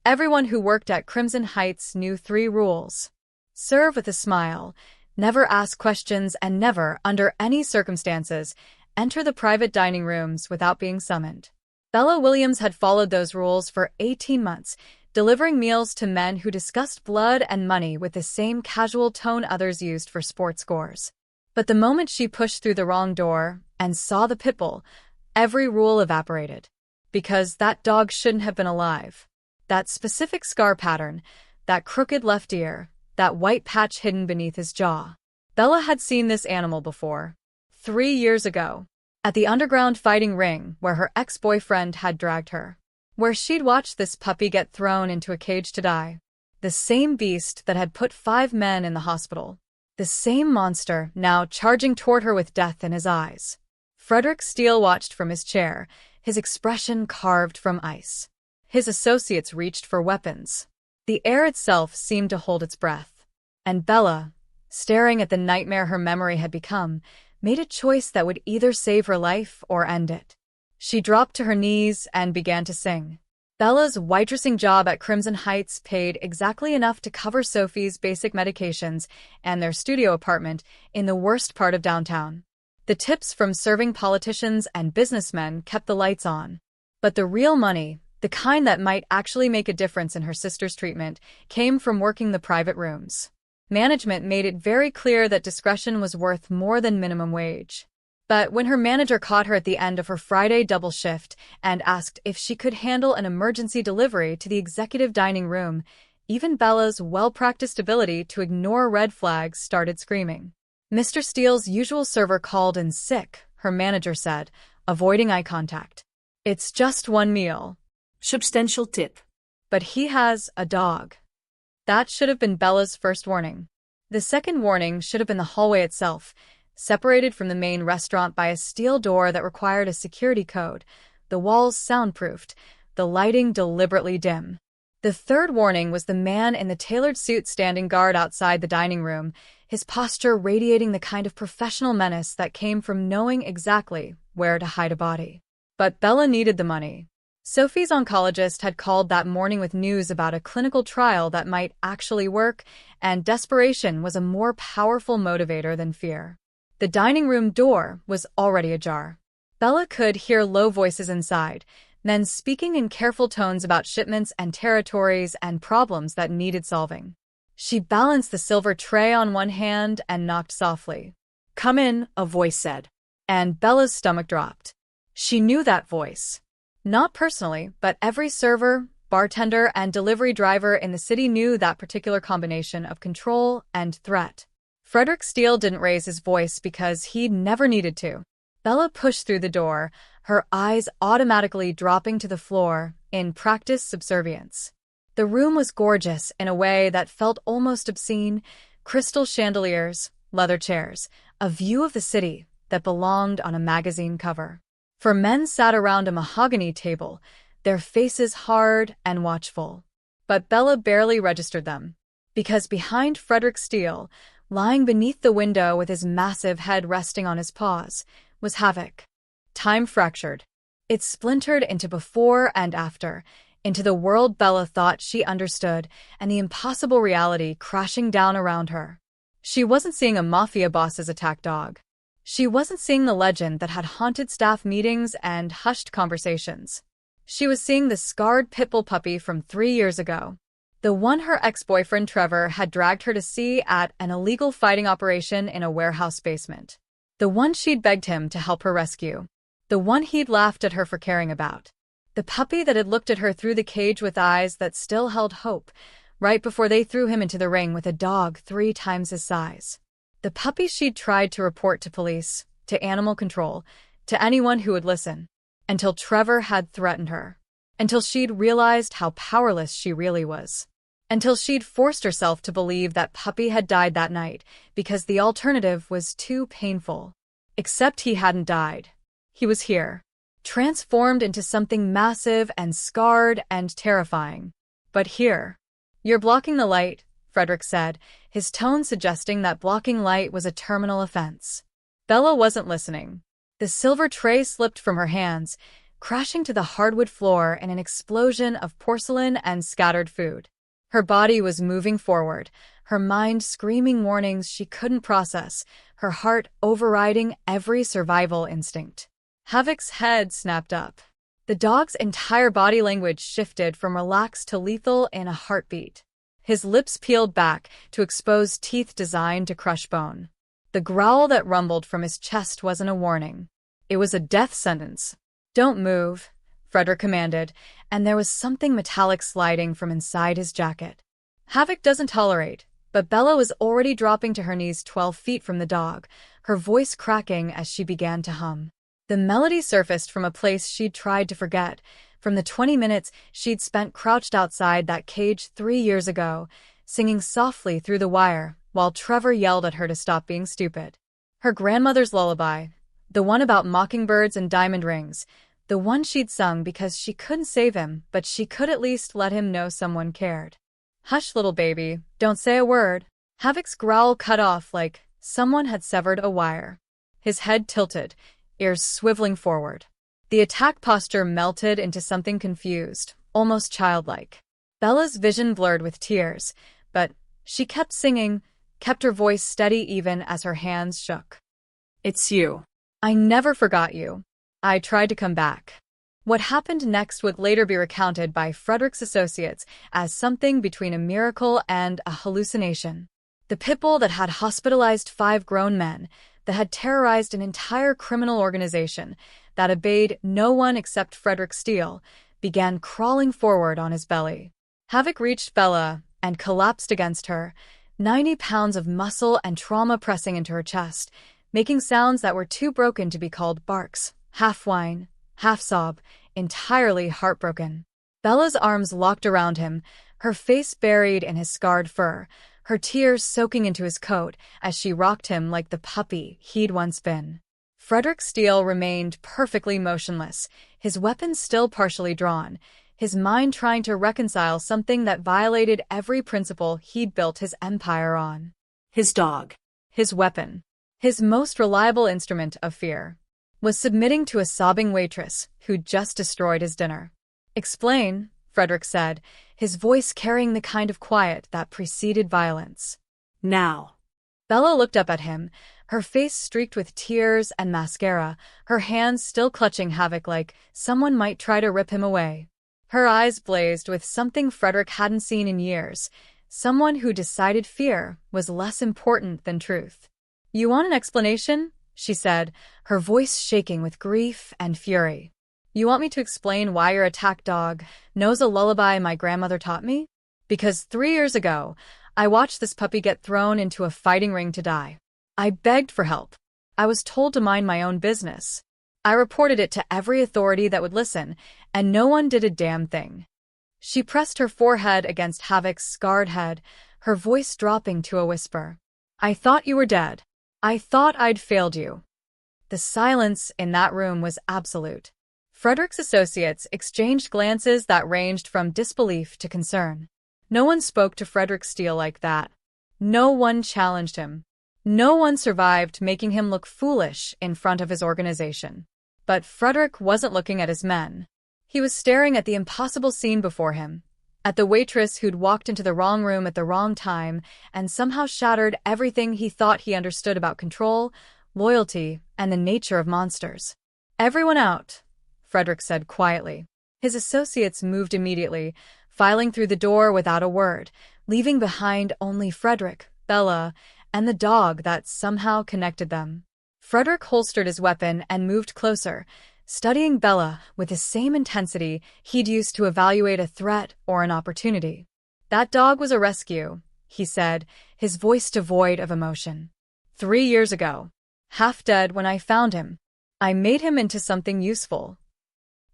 Everyone who worked at Crimson Heights knew 3 rules. Serve with a smile, never ask questions, and never, under any circumstances, enter the private dining rooms without being summoned. Bella Williams had followed those rules for 18 months, delivering meals to men who discussed blood and money with the same casual tone others used for sports scores. But the moment she pushed through the wrong door and saw the Pitbull, every rule evaporated. Because that dog shouldn't have been alive. That specific scar pattern, that crooked left ear, that white patch hidden beneath his jaw. Bella had seen this animal before. 3 years ago. At the underground fighting ring where her ex-boyfriend had dragged her. Where she'd watched this puppy get thrown into a cage to die. The same beast that had put 5 men in the hospital. The same monster now charging toward her with death in his eyes. Frederick Steele watched from his chair, his expression carved from ice. His associates reached for weapons. The air itself seemed to hold its breath. And Bella, staring at the nightmare her memory had become, made a choice that would either save her life or end it. She dropped to her knees and began to sing. Bella's waitressing job at Crimson Heights paid exactly enough to cover Sophie's basic medications and their studio apartment in the worst part of downtown. The tips from serving politicians and businessmen kept the lights on. But the real money, the kind that might actually make a difference in her sister's treatment, came from working the private rooms. Management made it very clear that discretion was worth more than minimum wage. But when her manager caught her at the end of her Friday double shift and asked if she could handle an emergency delivery to the executive dining room, even Bella's well-practiced ability to ignore red flags started screaming. Mr. Steele's usual server called in sick, her manager said, avoiding eye contact. It's just one meal. Substantial tip. But he has a dog. That should have been Bella's first warning. The second warning should have been the hallway itself, separated from the main restaurant by a steel door that required a security code, the walls soundproofed, the lighting deliberately dim. The third warning was the man in the tailored suit standing guard outside the dining room, his posture radiating the kind of professional menace that came from knowing exactly where to hide a body. But Bella needed the money. Sophie's oncologist had called that morning with news about a clinical trial that might actually work, and desperation was a more powerful motivator than fear. The dining room door was already ajar. Bella could hear low voices inside, men speaking in careful tones about shipments and territories and problems that needed solving. She balanced the silver tray on one hand and knocked softly. "Come in," a voice said. And Bella's stomach dropped. She knew that voice. Not personally, but every server, bartender, and delivery driver in the city knew that particular combination of control and threat. Frederick Steele didn't raise his voice because he'd never needed to. Bella pushed through the door, her eyes automatically dropping to the floor in practiced subservience. The room was gorgeous in a way that felt almost obscene: crystal chandeliers, leather chairs, a view of the city that belonged on a magazine cover. 4 men sat around a mahogany table, their faces hard and watchful. But Bella barely registered them, because behind Frederick Steele, lying beneath the window with his massive head resting on his paws, was havoc. Time fractured. It splintered into before and after, into the world Bella thought she understood, and the impossible reality crashing down around her. She wasn't seeing a mafia boss's attack dog. She wasn't seeing the legend that had haunted staff meetings and hushed conversations. She was seeing the scarred Pitbull puppy from 3 years ago. The one her ex-boyfriend Trevor had dragged her to see at an illegal fighting operation in a warehouse basement. The one she'd begged him to help her rescue. The one he'd laughed at her for caring about. The puppy that had looked at her through the cage with eyes that still held hope, right before they threw him into the ring with a dog 3 times his size. The puppy she'd tried to report to police, to animal control, to anyone who would listen, until Trevor had threatened her, until she'd realized how powerless she really was, until she'd forced herself to believe that puppy had died that night because the alternative was too painful. Except he hadn't died. He was here, transformed into something massive and scarred and terrifying. But here. "You're blocking the light," Frederick said, his tone suggesting that blocking light was a terminal offense. Bella wasn't listening. The silver tray slipped from her hands, crashing to the hardwood floor in an explosion of porcelain and scattered food. Her body was moving forward, her mind screaming warnings she couldn't process, her heart overriding every survival instinct. Havoc's head snapped up. The dog's entire body language shifted from relaxed to lethal in a heartbeat. His lips peeled back to expose teeth designed to crush bone. The growl that rumbled from his chest wasn't a warning. It was a death sentence. "Don't move," Frederick commanded, and there was something metallic sliding from inside his jacket. Havoc doesn't tolerate, but Bella was already dropping to her knees 12 feet from the dog, her voice cracking as she began to hum. The melody surfaced from a place she'd tried to forget, from the 20 minutes she'd spent crouched outside that cage 3 years ago, singing softly through the wire, while Trevor yelled at her to stop being stupid. Her grandmother's lullaby, the one about mockingbirds and diamond rings, the one she'd sung because she couldn't save him, but she could at least let him know someone cared. "Hush, little baby, don't say a word." Havoc's growl cut off like someone had severed a wire. His head tilted, ears swiveling forward. The attack posture melted into something confused, almost childlike. Bella's vision blurred with tears, but she kept singing, kept her voice steady even as her hands shook. It's you. "I never forgot you. I tried to come back." What happened next would later be recounted by Frederick's associates as something between a miracle and a hallucination. The Pitbull that had hospitalized 5 grown men, that had terrorized an entire criminal organization, that obeyed no one except Frederick Steele, began crawling forward on his belly. Havoc reached Bella and collapsed against her, 90 pounds of muscle and trauma pressing into her chest, making sounds that were too broken to be called barks, half whine, half sob, entirely heartbroken. Bella's arms locked around him, her face buried in his scarred fur, her tears soaking into his coat as she rocked him like the puppy he'd once been. Frederick Steele remained perfectly motionless, his weapon still partially drawn, his mind trying to reconcile something that violated every principle he'd built his empire on. His dog. His weapon. His most reliable instrument of fear. Was submitting to a sobbing waitress who'd just destroyed his dinner. "Explain," Frederick said, his voice carrying the kind of quiet that preceded violence. "Now." Bella looked up at him, her face streaked with tears and mascara, her hands still clutching Havoc like someone might try to rip him away. Her eyes blazed with something Frederick hadn't seen in years, someone who decided fear was less important than truth. "You want an explanation?" she said, her voice shaking with grief and fury. "You want me to explain why your attack dog knows a lullaby my grandmother taught me? Because 3 years ago, I watched this puppy get thrown into a fighting ring to die. I begged for help. I was told to mind my own business. I reported it to every authority that would listen, and no one did a damn thing." She pressed her forehead against Havoc's scarred head, her voice dropping to a whisper. "I thought you were dead. I thought I'd failed you." The silence in that room was absolute. Frederick's associates exchanged glances that ranged from disbelief to concern. No one spoke to Frederick Steele like that. No one challenged him. No one survived making him look foolish in front of his organization. But Frederick wasn't looking at his men. He was staring at the impossible scene before him, at the waitress who'd walked into the wrong room at the wrong time and somehow shattered everything he thought he understood about control, loyalty, and the nature of monsters. "Everyone out," Frederick said quietly. His associates moved immediately, filing through the door without a word, leaving behind only Frederick, Bella, and the dog that somehow connected them. Frederick holstered his weapon and moved closer, studying Bella with the same intensity he'd used to evaluate a threat or an opportunity. "That dog was a rescue," he said, his voice devoid of emotion. 3 years ago. Half dead when I found him. I made him into something useful."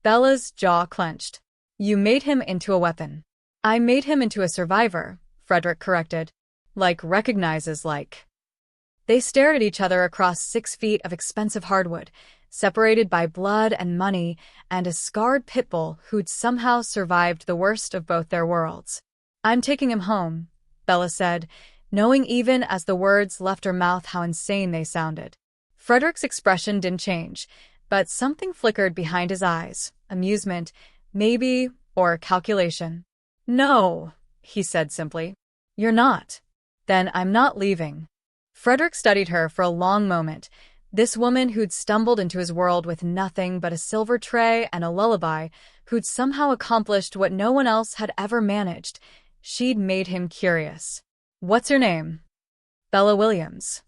Bella's jaw clenched. "You made him into a weapon." "I made him into a survivor," Frederick corrected. "Like recognizes like." They stared at each other across 6 feet of expensive hardwood, separated by blood and money and a scarred pitbull who'd somehow survived the worst of both their worlds. "I'm taking him home," Bella said, knowing even as the words left her mouth how insane they sounded. Frederick's expression didn't change, but something flickered behind his eyes, amusement, maybe, or calculation. "No," he said simply. "You're not." "Then I'm not leaving." Frederick studied her for a long moment. This woman who'd stumbled into his world with nothing but a silver tray and a lullaby, who'd somehow accomplished what no one else had ever managed. She'd made him curious. "What's your name?" "Bella Williams."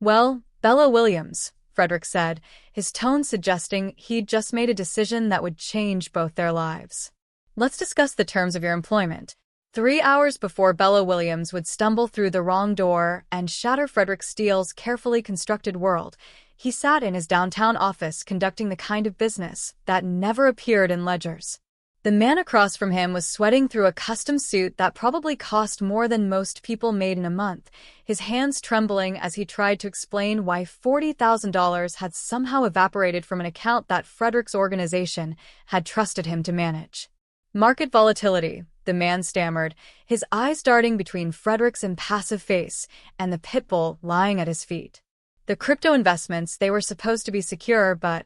"Well, Bella Williams," Frederick said, his tone suggesting he'd just made a decision that would change both their lives. "Let's discuss the terms of your employment." 3 hours before Bella Williams would stumble through the wrong door and shatter Frederick Steele's carefully constructed world, he sat in his downtown office conducting the kind of business that never appeared in ledgers. The man across from him was sweating through a custom suit that probably cost more than most people made in a month, his hands trembling as he tried to explain why $40,000 had somehow evaporated from an account that Frederick's organization had trusted him to manage. "Market volatility," the man stammered, his eyes darting between Frederick's impassive face and the Pitbull lying at his feet. "The crypto investments, they were supposed to be secure, but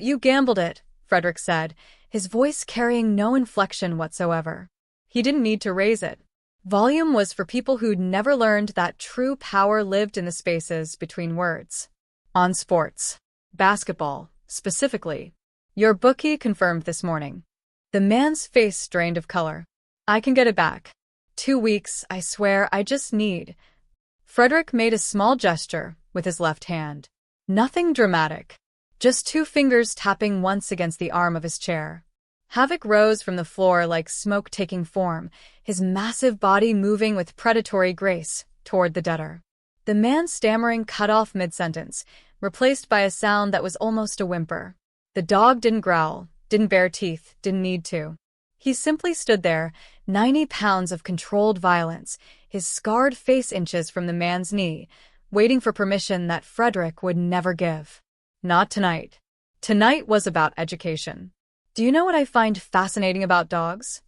you gambled it," Frederick said, his voice carrying no inflection whatsoever. He didn't need to raise it. Volume was for people who'd never learned that true power lived in the spaces between words. "On sports. Basketball, specifically. Your bookie confirmed this morning." The man's face drained of color. "I can get it back. 2 weeks, I swear, I just need." Frederick made a small gesture with his left hand. Nothing dramatic. Just 2 fingers tapping once against the arm of his chair. Havoc rose from the floor like smoke taking form, his massive body moving with predatory grace toward the debtor. The man's stammering cut off mid-sentence, replaced by a sound that was almost a whimper. The dog didn't growl, didn't bare teeth, didn't need to. He simply stood there, 90 pounds of controlled violence, his scarred face inches from the man's knee, waiting for permission that Frederick would never give. Not tonight. Tonight was about education. "Do you know what I find fascinating about dogs?"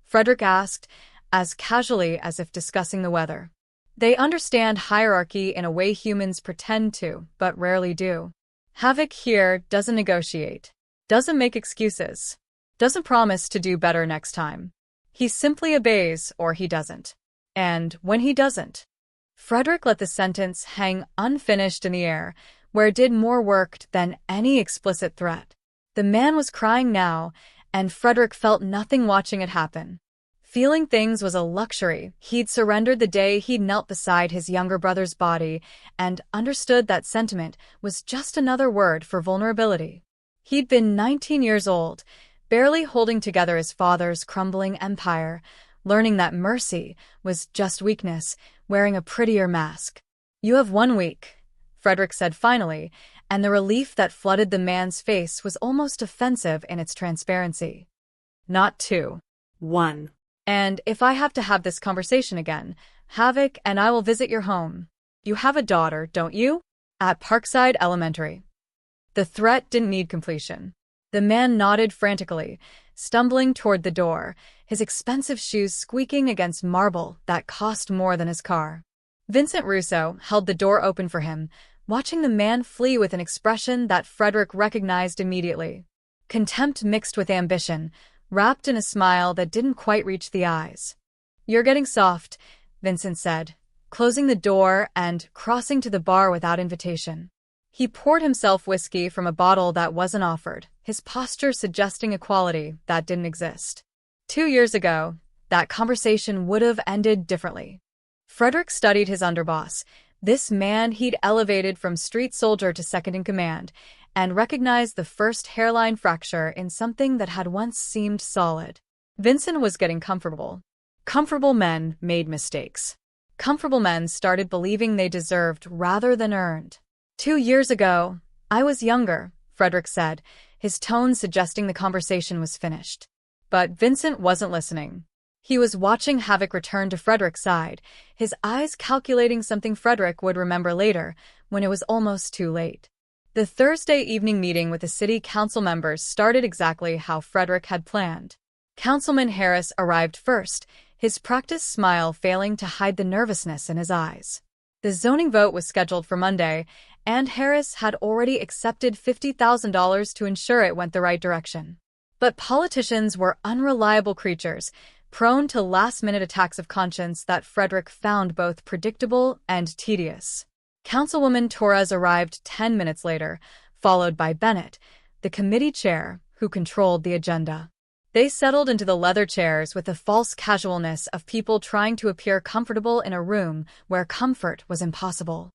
Frederick asked, as casually as if discussing the weather. "They understand hierarchy in a way humans pretend to, but rarely do. Havoc here doesn't negotiate. Doesn't make excuses. Doesn't promise to do better next time. He simply obeys or he doesn't. And when he doesn't..." Frederick let the sentence hang unfinished in the air, where it did more work than any explicit threat. The man was crying now, and Frederick felt nothing watching it happen. Feeling things was a luxury. He'd surrendered the day he'd knelt beside his younger brother's body and understood that sentiment was just another word for vulnerability. He'd been 19 years old, barely holding together his father's crumbling empire, learning that mercy was just weakness, wearing a prettier mask. "You have 1 week," Frederick said finally, and the relief that flooded the man's face was almost offensive in its transparency. "Not 2. 1. And if I have to have this conversation again, Havoc and I will visit your home. You have a daughter, don't you? At Parkside Elementary." The threat didn't need completion. The man nodded frantically, stumbling toward the door, his expensive shoes squeaking against marble that cost more than his car. Vincent Russo held the door open for him, watching the man flee with an expression that Frederick recognized immediately. Contempt mixed with ambition, wrapped in a smile that didn't quite reach the eyes. "You're getting soft," Vincent said, closing the door and crossing to the bar without invitation. He poured himself whiskey from a bottle that wasn't offered, his posture suggesting a quality that didn't exist. 2 years ago, that conversation would have ended differently. Frederick studied his underboss, this man he'd elevated from street soldier to second in command, and recognized the first hairline fracture in something that had once seemed solid. Vincent was getting comfortable. Comfortable men made mistakes. Comfortable men started believing they deserved rather than earned. 2 years ago, I was younger, Frederick said, his tone suggesting the conversation was finished. But Vincent wasn't listening. He was watching Havoc return to Frederick's side, his eyes calculating something Frederick would remember later, when it was almost too late. The Thursday evening meeting with the city council members started exactly how Frederick had planned. Councilman Harris arrived first, his practiced smile failing to hide the nervousness in his eyes. The zoning vote was scheduled for Monday, and Harris had already accepted $50,000 to ensure it went the right direction. But politicians were unreliable creatures, prone to last-minute attacks of conscience that Frederick found both predictable and tedious. Councilwoman Torres arrived 10 minutes later, followed by Bennett, the committee chair, who controlled the agenda. They settled into the leather chairs with the false casualness of people trying to appear comfortable in a room where comfort was impossible.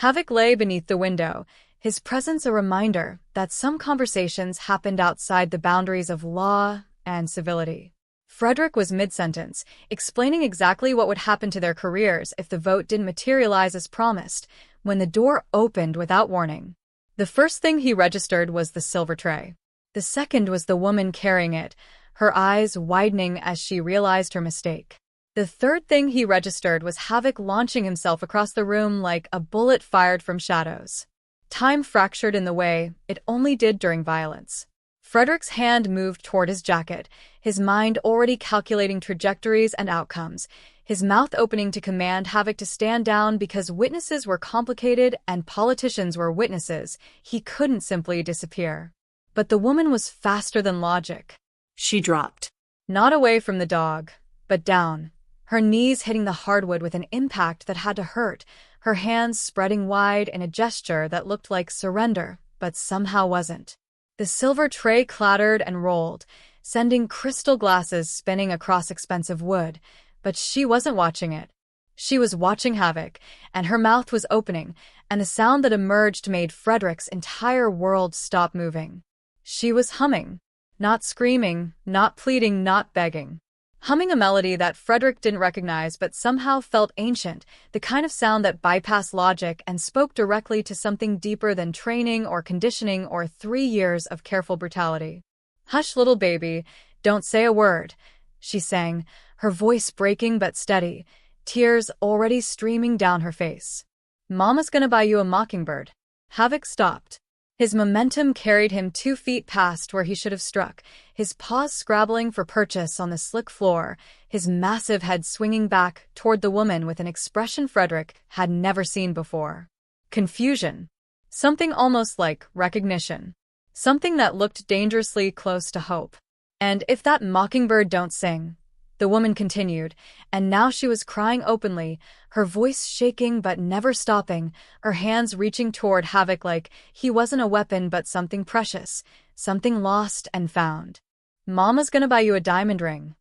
Havoc lay beneath the window, his presence a reminder that some conversations happened outside the boundaries of law and civility. Frederick was mid-sentence, explaining exactly what would happen to their careers if the vote didn't materialize as promised, when the door opened without warning. The first thing he registered was the silver tray. The second was the woman carrying it, her eyes widening as she realized her mistake. The third thing he registered was Havoc launching himself across the room like a bullet fired from shadows. Time fractured in the way it only did during violence. Frederick's hand moved toward his jacket, his mind already calculating trajectories and outcomes, his mouth opening to command Havoc to stand down because witnesses were complicated and politicians were witnesses. He couldn't simply disappear. But the woman was faster than logic. She dropped. Not away from the dog, but down, her knees hitting the hardwood with an impact that had to hurt, her hands spreading wide in a gesture that looked like surrender, but somehow wasn't. The silver tray clattered and rolled, sending crystal glasses spinning across expensive wood, but she wasn't watching it. She was watching Havoc, and her mouth was opening, and the sound that emerged made Frederick's entire world stop moving. She was humming. Not screaming, not pleading, not begging. Humming a melody that Frederick didn't recognize but somehow felt ancient, the kind of sound that bypassed logic and spoke directly to something deeper than training or conditioning or 3 years of careful brutality. "Hush, little baby, don't say a word," she sang, her voice breaking but steady, tears already streaming down her face. "Mama's gonna buy you a mockingbird." Havoc stopped. His momentum carried him 2 feet past where he should have struck, his paws scrabbling for purchase on the slick floor, his massive head swinging back toward the woman with an expression Frederick had never seen before. Confusion. Something almost like recognition. Something that looked dangerously close to hope. "And if that mockingbird don't sing," the woman continued, and now she was crying openly, her voice shaking but never stopping, her hands reaching toward Havoc like he wasn't a weapon but something precious, something lost and found. "Mama's gonna buy you a diamond ring."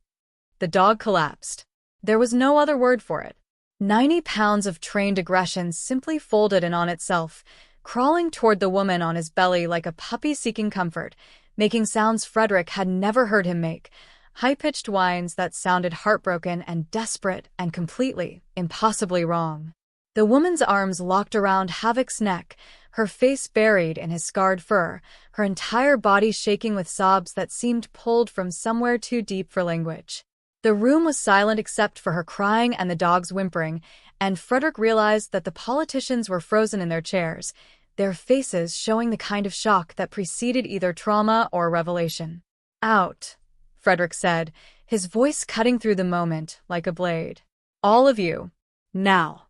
The dog collapsed. There was no other word for it. 90 pounds of trained aggression simply folded in on itself, crawling toward the woman on his belly like a puppy seeking comfort, making sounds Frederick had never heard him make, high-pitched whines that sounded heartbroken and desperate and completely, impossibly wrong. The woman's arms locked around Havoc's neck, her face buried in his scarred fur, her entire body shaking with sobs that seemed pulled from somewhere too deep for language. The room was silent except for her crying and the dog's whimpering, and Frederick realized that the politicians were frozen in their chairs, their faces showing the kind of shock that preceded either trauma or revelation. "Out," Frederick said, his voice cutting through the moment like a blade. "All of you. Now."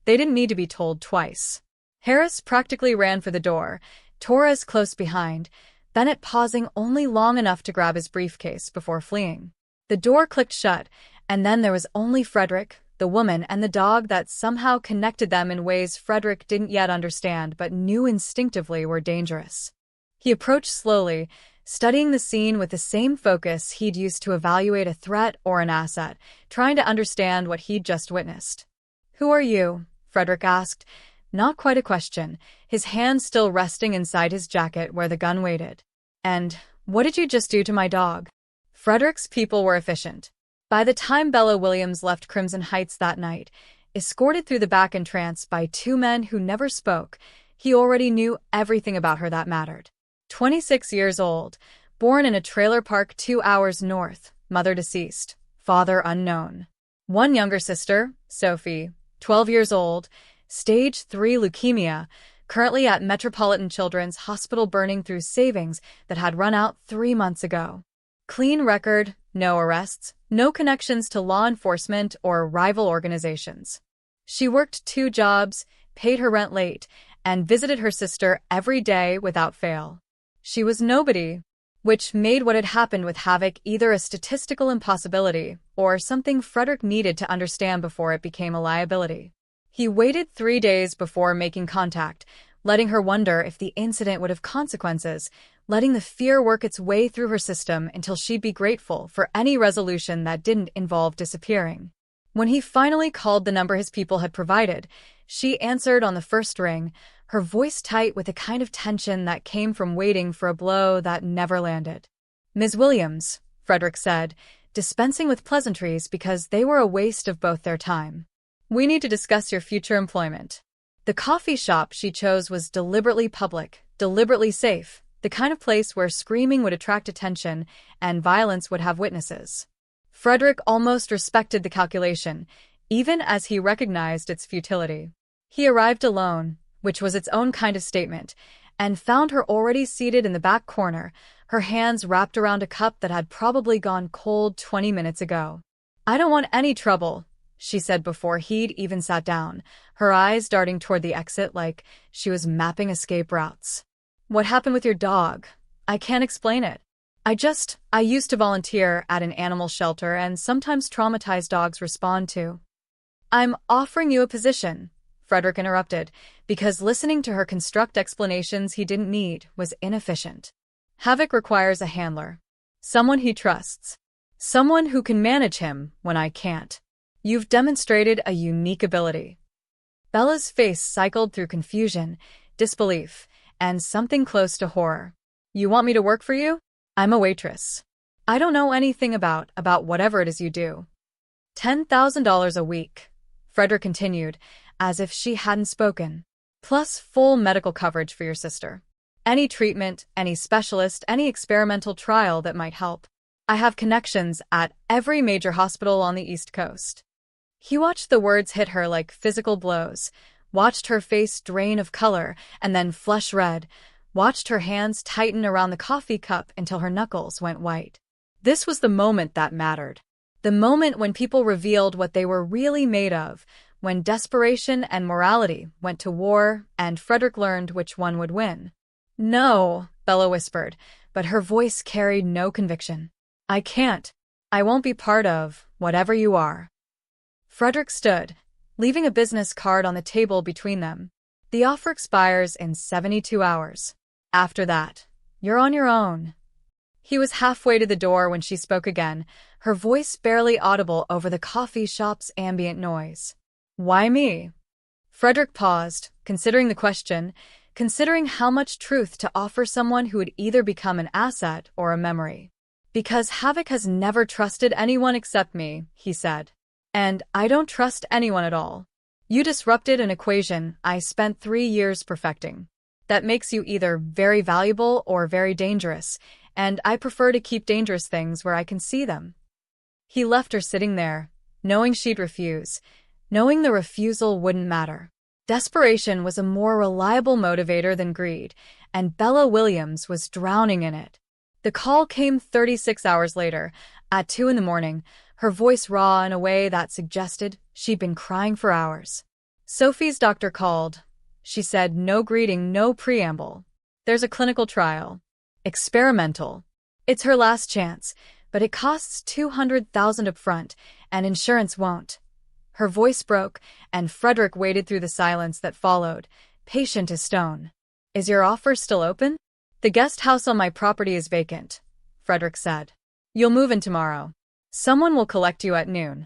They didn't need to be told twice. Harris practically ran for the door, Torres close behind, Bennett pausing only long enough to grab his briefcase before fleeing. The door clicked shut, and then there was only Frederick, the woman, and the dog that somehow connected them in ways Frederick didn't yet understand but knew instinctively were dangerous. He approached slowly, studying the scene with the same focus he'd used to evaluate a threat or an asset, trying to understand what he'd just witnessed. "Who are you?" Frederick asked. Not quite a question, his hand still resting inside his jacket where the gun waited. "And what did you just do to my dog?" Frederick's people were efficient. By the time Bella Williams left Crimson Heights that night, escorted through the back entrance by 2 men who never spoke, he already knew everything about her that mattered. 26 years old, born in a trailer park 2 hours north, mother deceased, father unknown. 1 younger sister, Sophie, 12 years old, stage 3 leukemia, currently at Metropolitan Children's Hospital burning through savings that had run out 3 months ago. Clean record, no arrests, no connections to law enforcement or rival organizations. She worked 2 jobs, paid her rent late, and visited her sister every day without fail. She was nobody, which made what had happened with Havoc either a statistical impossibility or something Frederick needed to understand before it became a liability. He waited 3 days before making contact, letting her wonder if the incident would have consequences, letting the fear work its way through her system until she'd be grateful for any resolution that didn't involve disappearing. When he finally called the number his people had provided, she answered on the first ring, her voice tight with a kind of tension that came from waiting for a blow that never landed. "Ms. Williams," Frederick said, dispensing with pleasantries because they were a waste of both their time. "We need to discuss your future employment." The coffee shop she chose was deliberately public, deliberately safe, the kind of place where screaming would attract attention and violence would have witnesses. Frederick almost respected the calculation, even as he recognized its futility. He arrived alone, which was its own kind of statement, and found her already seated in the back corner, her hands wrapped around a cup that had probably gone cold 20 minutes ago. "I don't want any trouble," she said before he'd even sat down, her eyes darting toward the exit like she was mapping escape routes. "What happened with your dog? I can't explain it. I used to volunteer at an animal shelter and sometimes traumatized dogs respond to." "I'm offering you a position," Frederick interrupted, because listening to her construct explanations he didn't need was inefficient. "Havoc requires a handler. Someone he trusts. Someone who can manage him when I can't. You've demonstrated a unique ability." Bella's face cycled through confusion, disbelief, and something close to horror. "You want me to work for you? I'm a waitress. I don't know anything about whatever it is you do." $10,000 a week, Frederick continued, as if she hadn't spoken. "Plus full medical coverage for your sister. Any treatment, any specialist, any experimental trial that might help. I have connections at every major hospital on the East Coast." He watched the words hit her like physical blows, watched her face drain of color and then flush red, watched her hands tighten around the coffee cup until her knuckles went white. This was the moment that mattered. The moment when people revealed what they were really made of, when desperation and morality went to war and Frederick learned which one would win. "No," Bella whispered, but her voice carried no conviction. "I can't. I won't be part of whatever you are." Frederick stood, leaving a business card on the table between them. "The offer expires in 72 hours. After that, you're on your own." He was halfway to the door when she spoke again, her voice barely audible over the coffee shop's ambient noise. "Why me?" Frederick paused, considering the question, considering how much truth to offer someone who would either become an asset or a memory. "Because Havoc has never trusted anyone except me," he said. "And I don't trust anyone at all. You disrupted an equation I spent 3 years perfecting. That makes you either very valuable or very dangerous, and I prefer to keep dangerous things where I can see them." He left her sitting there, knowing she'd refuse, knowing the refusal wouldn't matter. Desperation was a more reliable motivator than greed, and Bella Williams was drowning in it. The call came 36 hours later, at 2 in the morning, her voice raw in a way that suggested she'd been crying for hours. "Sophie's doctor called," she said, no greeting, no preamble. "There's a clinical trial. Experimental. It's her last chance, but it costs $200,000 up front, and insurance won't." Her voice broke, and Frederick waited through the silence that followed, patient as stone. "Is your offer still open?" "The guest house on my property is vacant," Frederick said. "You'll move in tomorrow. Someone will collect you at noon."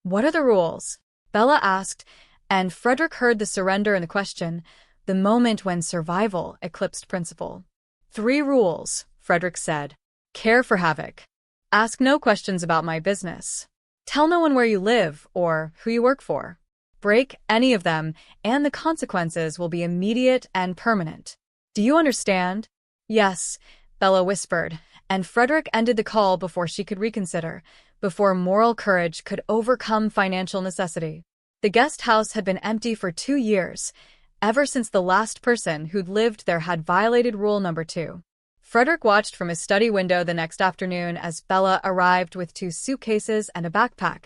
"What are the rules?" Bella asked, and Frederick heard the surrender in the question, the moment when survival eclipsed principle. "3 rules," Frederick said. "Care for Havoc. Ask no questions about my business. Tell no one where you live or who you work for. Break any of them, and the consequences will be immediate and permanent. Do you understand?" "Yes," Bella whispered, and Frederick ended the call before she could reconsider, before moral courage could overcome financial necessity. The guest house had been empty for 2 years, ever since the last person who'd lived there had violated rule number 2. Frederick watched from his study window the next afternoon as Bella arrived with 2 suitcases and a backpack,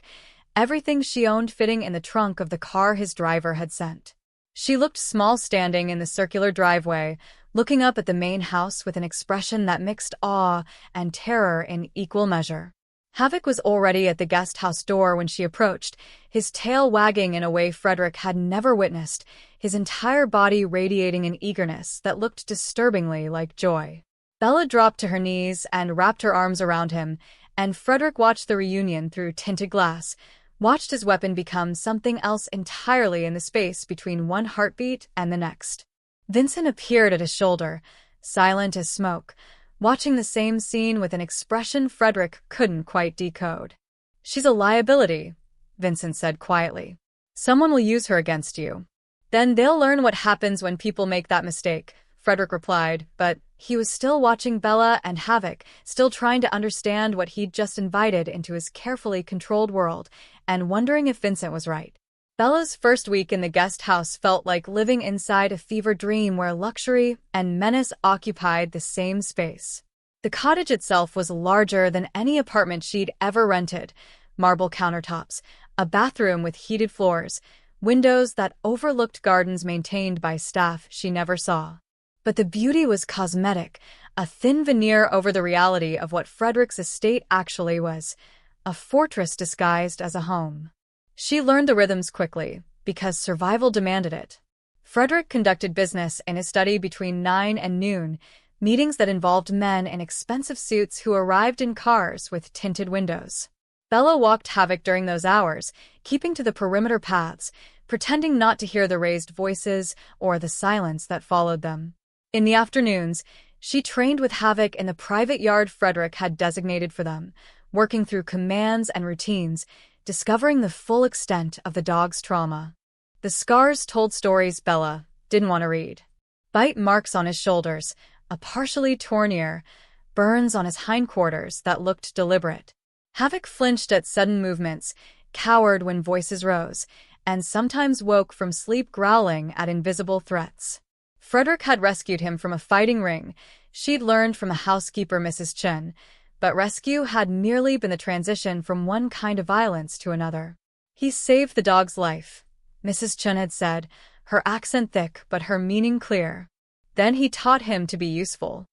everything she owned fitting in the trunk of the car his driver had sent. She looked small standing in the circular driveway, looking up at the main house with an expression that mixed awe and terror in equal measure. Havoc was already at the guest house door when she approached, his tail wagging in a way Frederick had never witnessed, his entire body radiating an eagerness that looked disturbingly like joy. Bella dropped to her knees and wrapped her arms around him, and Frederick watched the reunion through tinted glass, watched his weapon become something else entirely in the space between one heartbeat and the next. Vincent appeared at his shoulder, silent as smoke, watching the same scene with an expression Frederick couldn't quite decode. "She's a liability," Vincent said quietly. "Someone will use her against you. Then they'll learn what happens when people make that mistake," Frederick replied, but he was still watching Bella and Havoc, still trying to understand what he'd just invited into his carefully controlled world, and wondering if Vincent was right. Bella's first week in the guest house felt like living inside a fever dream where luxury and menace occupied the same space. The cottage itself was larger than any apartment she'd ever rented. Marble countertops, a bathroom with heated floors, windows that overlooked gardens maintained by staff she never saw. But the beauty was cosmetic, a thin veneer over the reality of what Frederick's estate actually was, a fortress disguised as a home. She learned the rhythms quickly, because survival demanded it. Frederick conducted business in his study between 9 and noon, meetings that involved men in expensive suits who arrived in cars with tinted windows. Bella walked Havoc during those hours, keeping to the perimeter paths, pretending not to hear the raised voices or the silence that followed them. In the afternoons, she trained with Havoc in the private yard Frederick had designated for them, working through commands and routines, discovering the full extent of the dog's trauma. The scars told stories Bella didn't want to read. Bite marks on his shoulders, a partially torn ear, burns on his hindquarters that looked deliberate. Havoc flinched at sudden movements, cowered when voices rose, and sometimes woke from sleep growling at invisible threats. Frederick had rescued him from a fighting ring, she'd learned from a housekeeper, Mrs. Chen, but rescue had merely been the transition from one kind of violence to another. "He saved the dog's life," Mrs. Chen had said, her accent thick but her meaning clear. "Then he taught him to be useful."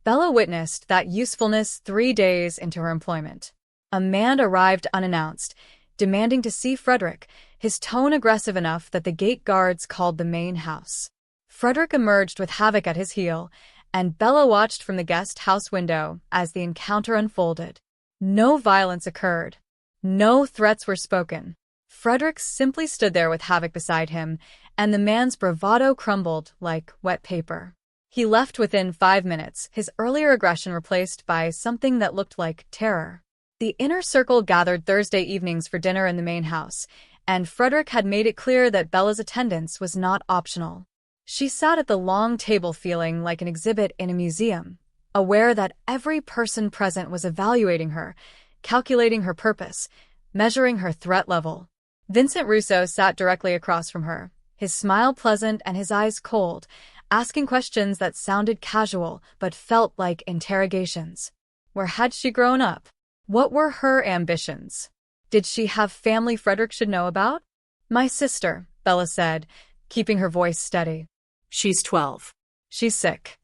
Bella witnessed that usefulness 3 days into her employment. A man arrived unannounced, demanding to see Frederick, his tone aggressive enough that the gate guards called the main house. Frederick emerged with Havoc at his heel, and Bella watched from the guest house window as the encounter unfolded. No violence occurred. No threats were spoken. Frederick simply stood there with Havoc beside him, and the man's bravado crumbled like wet paper. He left within 5 minutes, his earlier aggression replaced by something that looked like terror. The inner circle gathered Thursday evenings for dinner in the main house, and Frederick had made it clear that Bella's attendance was not optional. She sat at the long table feeling like an exhibit in a museum, aware that every person present was evaluating her, calculating her purpose, measuring her threat level. Vincent Russo sat directly across from her, his smile pleasant and his eyes cold, asking questions that sounded casual but felt like interrogations. Where had she grown up? What were her ambitions? Did she have family Frederick should know about? "My sister," Bella said, keeping her voice steady. She's 12. "She's sick."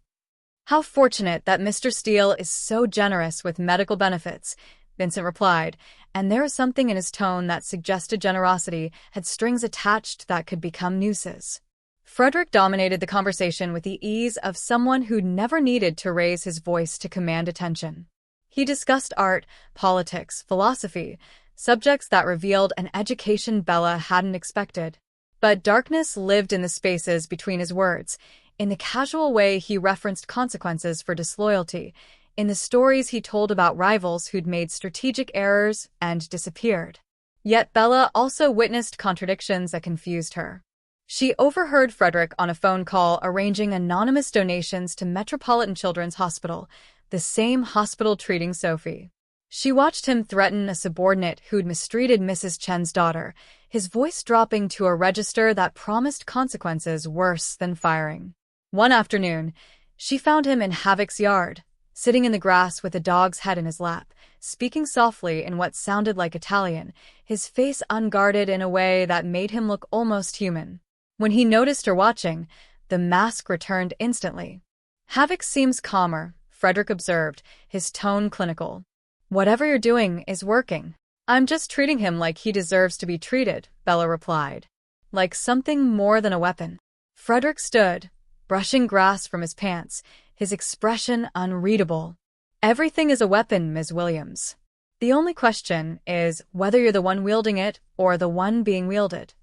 "How fortunate that Mr. Steele is so generous with medical benefits," Vincent replied, and there was something in his tone that suggested generosity had strings attached that could become nooses. Frederick dominated the conversation with the ease of someone who'd never needed to raise his voice to command attention. He discussed art, politics, philosophy, subjects that revealed an education Bella hadn't expected. But darkness lived in the spaces between his words, in the casual way he referenced consequences for disloyalty, in the stories he told about rivals who'd made strategic errors and disappeared. Yet Bella also witnessed contradictions that confused her. She overheard Frederick on a phone call arranging anonymous donations to Metropolitan Children's Hospital, the same hospital treating Sophie. She watched him threaten a subordinate who'd mistreated Mrs. Chen's daughter, his voice dropping to a register that promised consequences worse than firing. One afternoon, she found him in Havoc's yard, sitting in the grass with a dog's head in his lap, speaking softly in what sounded like Italian, his face unguarded in a way that made him look almost human. When he noticed her watching, the mask returned instantly. Havoc seems calmer, Frederick observed, his tone clinical. Whatever you're doing is working. I'm just treating him like he deserves to be treated, Bella replied. Like something more than a weapon. Frederick stood, brushing grass from his pants, his expression unreadable. Everything is a weapon, Ms. Williams. The only question is whether you're the one wielding it or the one being wielded.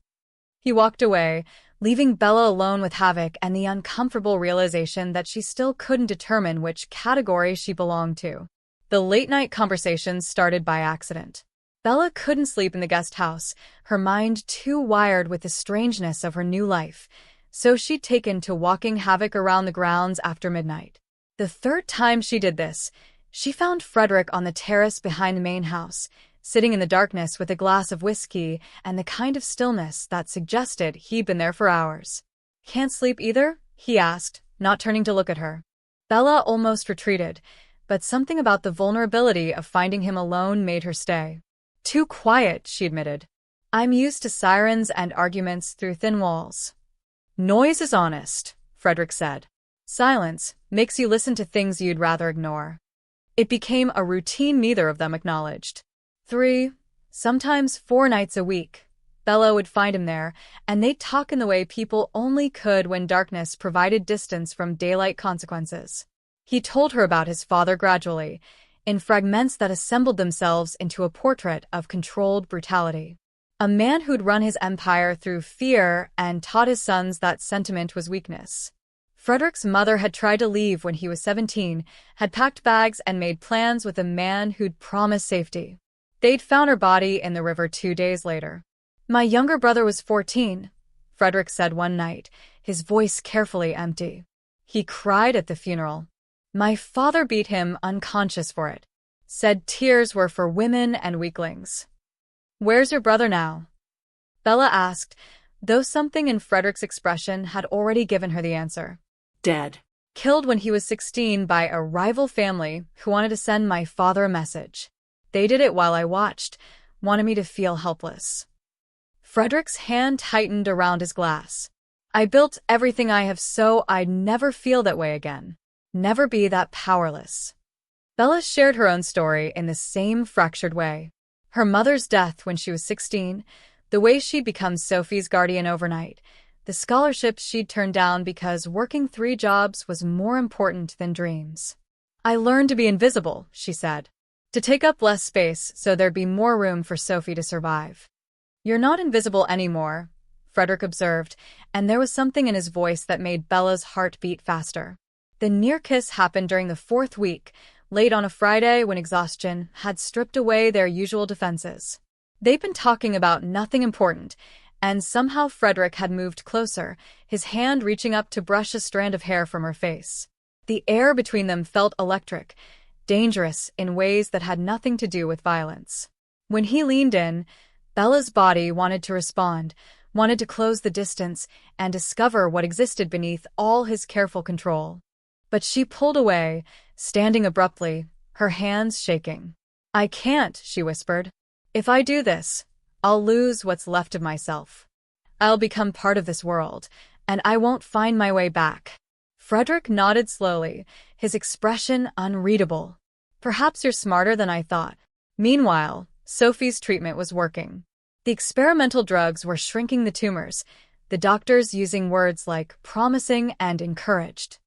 He walked away, leaving Bella alone with Havoc and the uncomfortable realization that she still couldn't determine which category she belonged to. The late-night conversations started by accident. Bella couldn't sleep in the guest house, her mind too wired with the strangeness of her new life, so she'd taken to walking Havoc around the grounds after midnight. The third time she did this, she found Frederick on the terrace behind the main house, sitting in the darkness with a glass of whiskey and the kind of stillness that suggested he'd been there for hours. "Can't sleep either?" he asked, not turning to look at her. Bella almost retreated, but something about the vulnerability of finding him alone made her stay. "Too quiet," she admitted. "I'm used to sirens and arguments through thin walls." "Noise is honest," Frederick said. "Silence makes you listen to things you'd rather ignore." It became a routine neither of them acknowledged. 3, sometimes 4 nights a week, Bella would find him there, and they'd talk in the way people only could when darkness provided distance from daylight consequences. He told her about his father gradually, in fragments that assembled themselves into a portrait of controlled brutality. A man who'd run his empire through fear and taught his sons that sentiment was weakness. Frederick's mother had tried to leave when he was 17, had packed bags and made plans with a man who'd promised safety. They'd found her body in the river 2 days later. "My younger brother was 14, Frederick said one night, his voice carefully empty. He cried at the funeral. My father beat him unconscious for it. Said tears were for women and weaklings." "Where's your brother now?" Bella asked, though something in Frederick's expression had already given her the answer. "Dead. Killed when he was 16 by a rival family who wanted to send my father a message. They did it while I watched, wanted me to feel helpless." Frederick's hand tightened around his glass. "I built everything I have so I'd never feel that way again. Never be that powerless." Bella shared her own story in the same fractured way. Her mother's death when she was 16, the way she'd become Sophie's guardian overnight, the scholarships she'd turned down because working 3 jobs was more important than dreams. "I learned to be invisible," she said. "To take up less space so there'd be more room for Sophie to survive." "You're not invisible anymore," Frederick observed, and there was something in his voice that made Bella's heart beat faster. The near kiss happened during the 4th week, late on a Friday when exhaustion had stripped away their usual defenses. They'd been talking about nothing important, and somehow Frederick had moved closer, his hand reaching up to brush a strand of hair from her face. The air between them felt electric, dangerous in ways that had nothing to do with violence. When he leaned in, Bella's body wanted to respond, wanted to close the distance and discover what existed beneath all his careful control. But she pulled away, standing abruptly, her hands shaking. "I can't," she whispered. "If I do this, I'll lose what's left of myself. I'll become part of this world, and I won't find my way back." Frederick nodded slowly, his expression unreadable. "Perhaps you're smarter than I thought." Meanwhile, Sophie's treatment was working. The experimental drugs were shrinking the tumors, the doctors using words like promising and encouraged.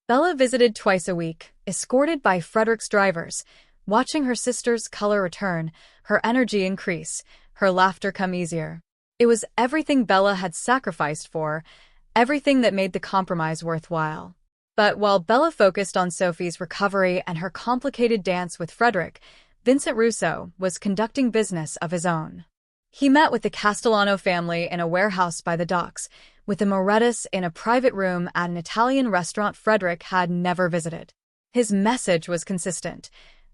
Bella visited twice a week, escorted by Frederick's drivers, watching her sister's color return, her energy increase, her laughter come easier. It was everything Bella had sacrificed for, everything that made the compromise worthwhile. But while Bella focused on Sophie's recovery and her complicated dance with Frederick, Vincent Russo was conducting business of his own. He met with the Castellano family in a warehouse by the docks, with the Morettis in a private room at an Italian restaurant Frederick had never visited. His message was consistent.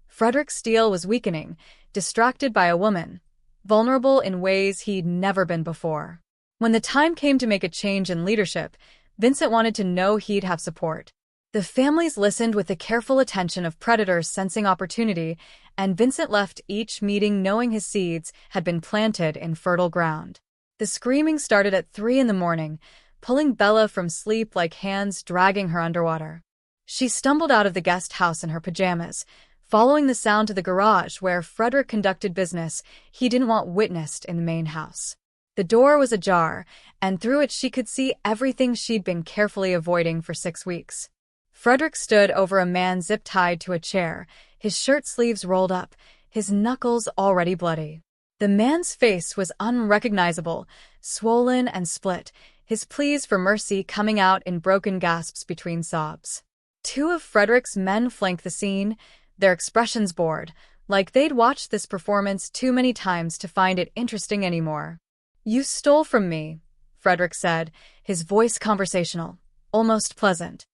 Frederick Steele was weakening, distracted by a woman, vulnerable in ways he'd never been before. When the time came to make a change in leadership, Vincent wanted to know he'd have support. The families listened with the careful attention of predators sensing opportunity, and Vincent left each meeting knowing his seeds had been planted in fertile ground. The The screaming started at 3 in the morning, pulling Bella from sleep like hands dragging her underwater. She stumbled out of the guest house in her pajamas, following the sound to the garage where Frederick conducted business he didn't want witnessed in the main house. The door was ajar, and through it she could see everything she'd been carefully avoiding for 6 weeks. Frederick stood over a man zip-tied to a chair, his shirt sleeves rolled up, his knuckles already bloody. The man's face was unrecognizable, swollen and split, his pleas for mercy coming out in broken gasps between sobs. 2 of Frederick's men flanked the scene, their expressions bored, like they'd watched this performance too many times to find it interesting anymore. "You stole from me," Frederick said, his voice conversational, almost pleasant.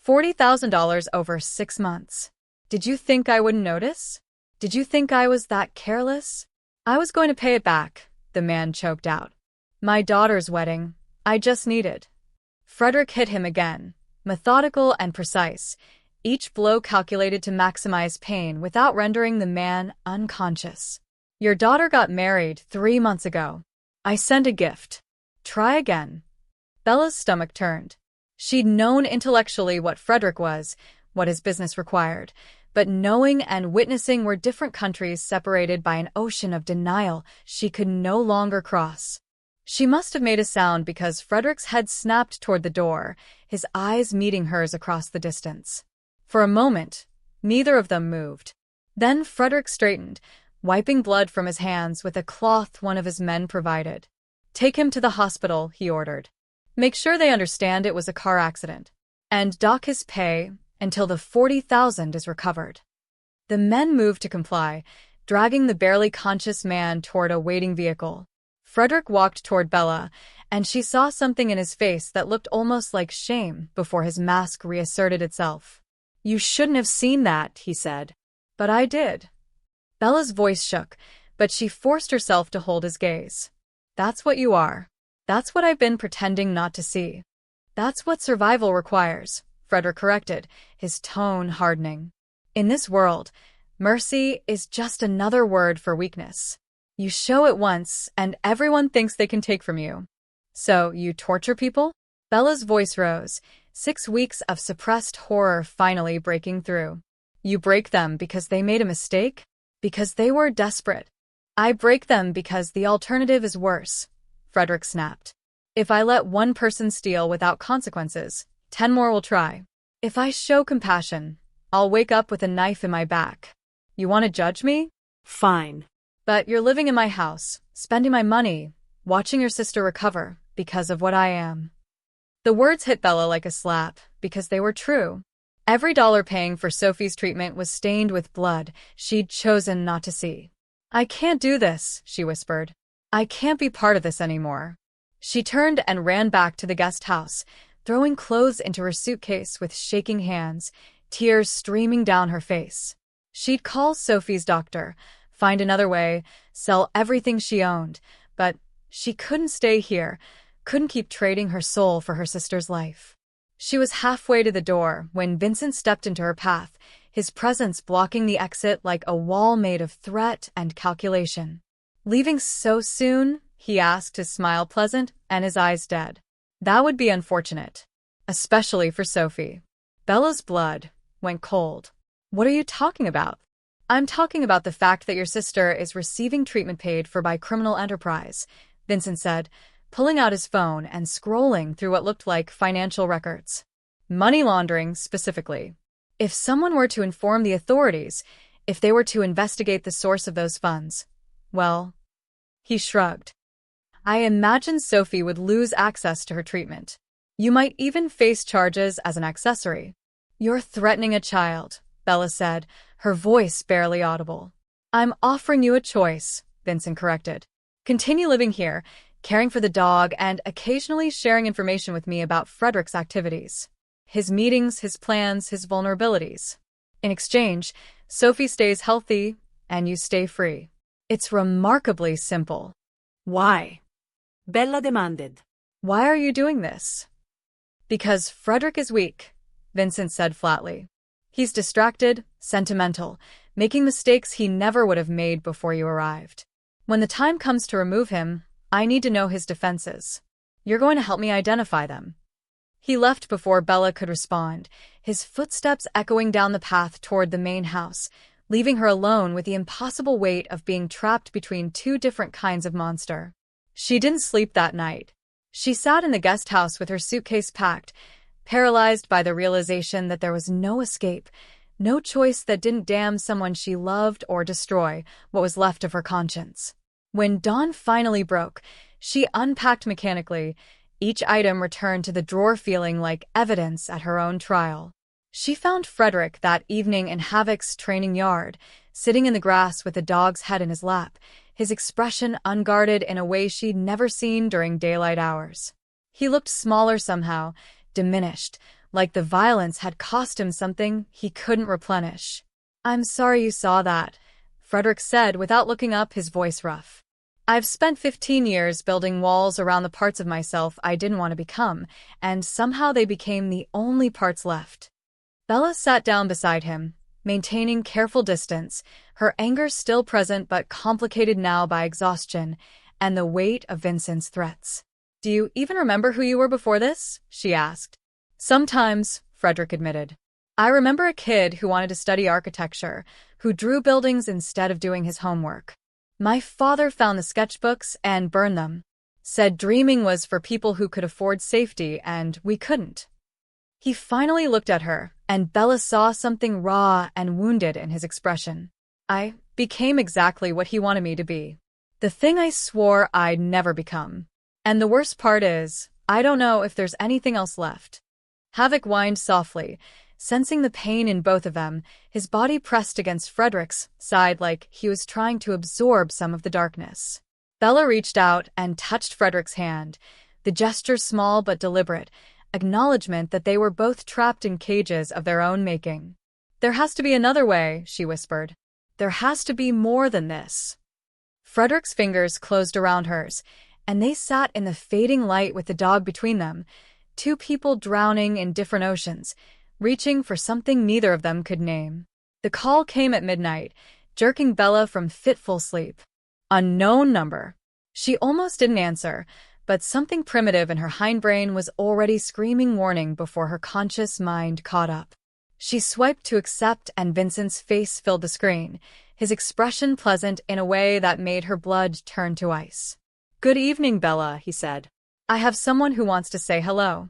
$40,000 over 6 months. Did you think I wouldn't notice? Did you think I was that careless? I was going to pay it back, the man choked out. My daughter's wedding. I just needed. Frederick hit him again, methodical and precise, each blow calculated to maximize pain without rendering the man unconscious. Your daughter got married 3 months ago. I sent a gift. Try again. Bella's stomach turned. She'd known intellectually what Frederick was, what his business required, but knowing and witnessing were different countries separated by an ocean of denial she could no longer cross. She must have made a sound because Frederick's head snapped toward the door, his eyes meeting hers across the distance. For a moment, neither of them moved. Then Frederick straightened, wiping blood from his hands with a cloth one of his men provided. Take him to the hospital, he ordered. Make sure they understand it was a car accident. And dock his pay until the $40,000 is recovered. The men moved to comply, dragging the barely conscious man toward a waiting vehicle. Frederick walked toward Bella, and she saw something in his face that looked almost like shame before his mask reasserted itself. You shouldn't have seen that, he said. But I did. Bella's voice shook, but she forced herself to hold his gaze. That's what you are. That's what I've been pretending not to see. That's what survival requires, Frederick corrected, his tone hardening. In this world, mercy is just another word for weakness. You show it once, and everyone thinks they can take from you. So, you torture people? Bella's voice rose, 6 weeks of suppressed horror finally breaking through. You break them because they made a mistake? Because they were desperate. I break them because the alternative is worse, Frederick snapped. If I let one person steal without consequences, 10 more will try. If I show compassion, I'll wake up with a knife in my back. You want to judge me? Fine. But you're living in my house, spending my money, watching your sister recover because of what I am. The words hit Bella like a slap because they were true. Every dollar paying for Sophie's treatment was stained with blood she'd chosen not to see. I can't do this, she whispered. I can't be part of this anymore. She turned and ran back to the guest house, throwing clothes into her suitcase with shaking hands, tears streaming down her face. She'd call Sophie's doctor, find another way, sell everything she owned, but she couldn't stay here, couldn't keep trading her soul for her sister's life. She was halfway to the door when Vincent stepped into her path, his presence blocking the exit like a wall made of threat and calculation. Leaving so soon? He asked, his smile pleasant and his eyes dead. That would be unfortunate. Especially for Sophie. Bella's blood went cold. What are you talking about? I'm talking about the fact that your sister is receiving treatment paid for by criminal enterprise, Vincent said, pulling out his phone and scrolling through what looked like financial records. Money laundering, specifically. If someone were to inform the authorities, if they were to investigate the source of those funds, well, he shrugged. I imagine Sophie would lose access to her treatment. You might even face charges as an accessory. You're threatening a child, Bella said, her voice barely audible. I'm offering you a choice, Vincent corrected. Continue living here, caring for the dog, and occasionally sharing information with me about Frederick's activities. His meetings, his plans, his vulnerabilities. In exchange, Sophie stays healthy, and you stay free. It's remarkably simple. Why? Bella demanded. Why are you doing this? Because Frederick is weak, Vincent said flatly. He's distracted, sentimental, making mistakes he never would have made before you arrived. When the time comes to remove him, I need to know his defenses. You're going to help me identify them." He left before Bella could respond, his footsteps echoing down the path toward the main house, leaving her alone with the impossible weight of being trapped between two different kinds of monster. She didn't sleep that night. She sat in the guest house with her suitcase packed, paralyzed by the realization that there was no escape, no choice that didn't damn someone she loved or destroy what was left of her conscience. When dawn finally broke, she unpacked mechanically, each item returned to the drawer feeling like evidence at her own trial. She found Frederick that evening in Havoc's training yard, sitting in the grass with the dog's head in his lap, his expression unguarded in a way she'd never seen during daylight hours. He looked smaller somehow, diminished, like the violence had cost him something he couldn't replenish. "I'm sorry you saw that," Frederick said without looking up, his voice rough. "I've spent 15 years building walls around the parts of myself I didn't want to become, and somehow they became the only parts left." Bella sat down beside him, maintaining careful distance, her anger still present but complicated now by exhaustion and the weight of Vincent's threats. "Do you even remember who you were before this?" she asked. "Sometimes," Frederick admitted. "I remember a kid who wanted to study architecture, who drew buildings instead of doing his homework. My father found the sketchbooks and burned them. Said dreaming was for people who could afford safety and we couldn't." He finally looked at her, and Bella saw something raw and wounded in his expression. "I became exactly what he wanted me to be. The thing I swore I'd never become. And the worst part is, I don't know if there's anything else left." Havoc whined softly, sensing the pain in both of them, his body pressed against Frederick's side like he was trying to absorb some of the darkness. Bella reached out and touched Frederick's hand, the gesture small but deliberate, acknowledgement that they were both trapped in cages of their own making. "There has to be another way," she whispered. "There has to be more than this." Frederick's fingers closed around hers, and they sat in the fading light with the dog between them, two people drowning in different oceans, reaching for something neither of them could name. The call came at midnight, jerking Bella from fitful sleep. Unknown number. She almost didn't answer, but something primitive in her hindbrain was already screaming warning before her conscious mind caught up. She swiped to accept, and Vincent's face filled the screen, his expression pleasant in a way that made her blood turn to ice. "Good evening, Bella," he said. "I have someone who wants to say hello."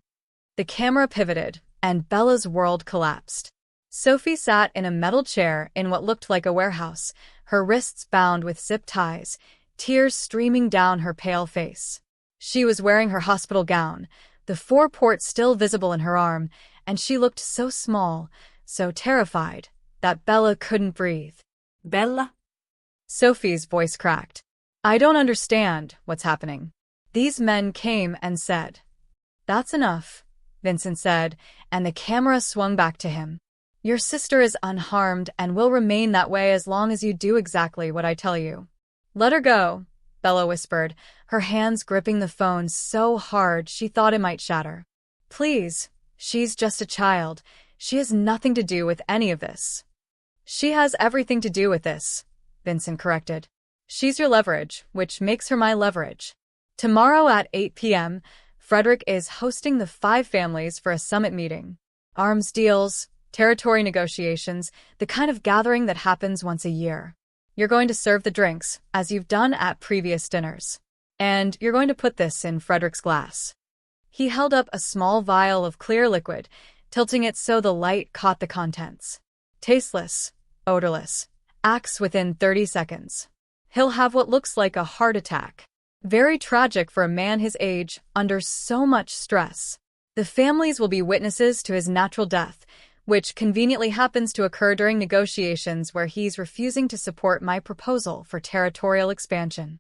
The camera pivoted, and Bella's world collapsed. Sophie sat in a metal chair in what looked like a warehouse, her wrists bound with zip ties, tears streaming down her pale face. She was wearing her hospital gown, the 4-port still visible in her arm, and she looked so small, so terrified, that Bella couldn't breathe. "Bella?" Sophie's voice cracked. "I don't understand what's happening." These men came and said. "That's enough," Vincent said, and the camera swung back to him. "Your sister is unharmed and will remain that way as long as you do exactly what I tell you." "Let her go," Bella whispered, her hands gripping the phone so hard she thought it might shatter. "Please, she's just a child. She has nothing to do with any of this." "She has everything to do with this," Vincent corrected. "She's your leverage, which makes her my leverage." Tomorrow at 8 p.m., Frederick is hosting the 5 families for a summit meeting. Arms deals, territory negotiations, the kind of gathering that happens once a year. You're going to serve the drinks, as you've done at previous dinners. And you're going to put this in Frederick's glass. He held up a small vial of clear liquid, tilting it so the light caught the contents. Tasteless, odorless, acts within 30 seconds. He'll have what looks like a heart attack. Very tragic for a man his age, under so much stress. The families will be witnesses to his natural death, which conveniently happens to occur during negotiations where he's refusing to support my proposal for territorial expansion.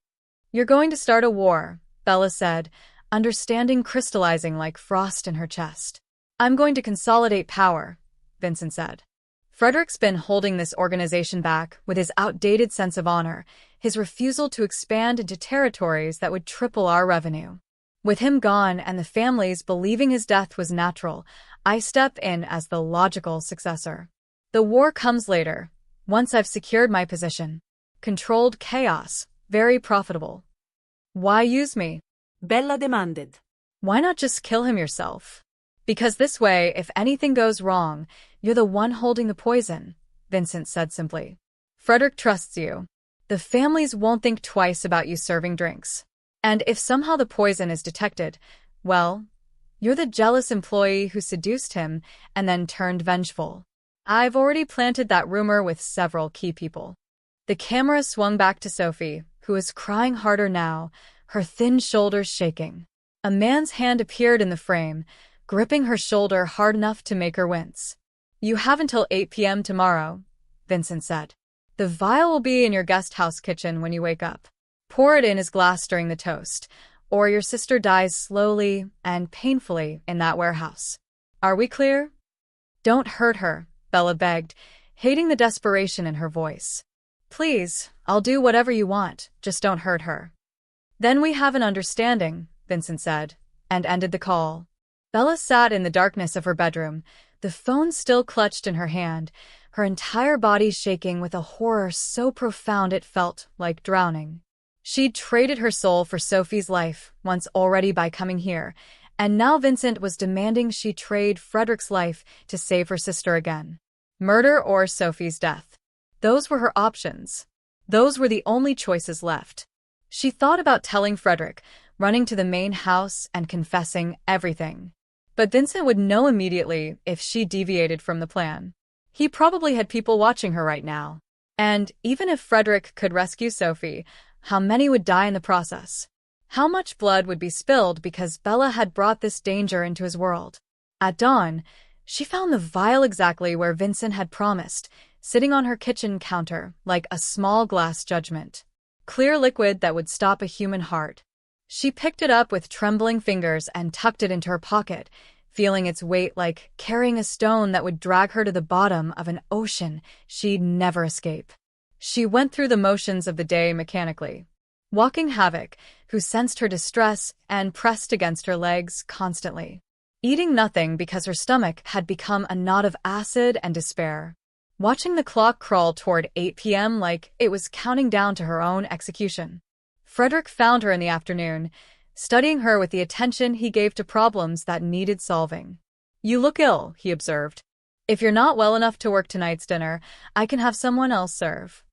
"You're going to start a war," Bella said, understanding crystallizing like frost in her chest. "I'm going to consolidate power," Vincent said. Frederick's been holding this organization back with his outdated sense of honor, his refusal to expand into territories that would triple our revenue. With him gone and the families believing his death was natural, I step in as the logical successor. The war comes later, once I've secured my position. Controlled chaos, very profitable. Why use me? Bella demanded. Why not just kill him yourself? Because this way, if anything goes wrong, you're the one holding the poison, Vincent said simply. Frederick trusts you. The families won't think twice about you serving drinks. And if somehow the poison is detected, well, you're the jealous employee who seduced him and then turned vengeful. I've already planted that rumor with several key people. The camera swung back to Sophie, who was crying harder now, her thin shoulders shaking. A man's hand appeared in the frame, gripping her shoulder hard enough to make her wince. You have until 8 p.m. tomorrow, Vincent said. The vial will be in your guest house kitchen when you wake up. Pour it in his glass during the toast, or your sister dies slowly and painfully in that warehouse. Are we clear? Don't hurt her, Bella begged, hating the desperation in her voice. Please, I'll do whatever you want, just don't hurt her. Then we have an understanding, Vincent said, and ended the call. Bella sat in the darkness of her bedroom, the phone still clutched in her hand, her entire body shaking with a horror so profound it felt like drowning. She'd traded her soul for Sophie's life once already by coming here, and now Vincent was demanding she trade Frederick's life to save her sister again. Murder or Sophie's death. Those were her options. Those were the only choices left. She thought about telling Frederick, running to the main house and confessing everything. But Vincent would know immediately if she deviated from the plan. He probably had people watching her right now. And even if Frederick could rescue Sophie, how many would die in the process? How much blood would be spilled because Bella had brought this danger into his world? At dawn, she found the vial exactly where Vincent had promised, sitting on her kitchen counter like a small glass judgment. Clear liquid that would stop a human heart. She picked it up with trembling fingers and tucked it into her pocket, feeling its weight like carrying a stone that would drag her to the bottom of an ocean she'd never escape. She went through the motions of the day mechanically. Walking Havoc, who sensed her distress and pressed against her legs constantly. Eating nothing because her stomach had become a knot of acid and despair. Watching the clock crawl toward 8 p.m. like it was counting down to her own execution. Frederick found her in the afternoon, studying her with the attention he gave to problems that needed solving. You look ill, he observed. If you're not well enough to work tonight's dinner, I can have someone else serve.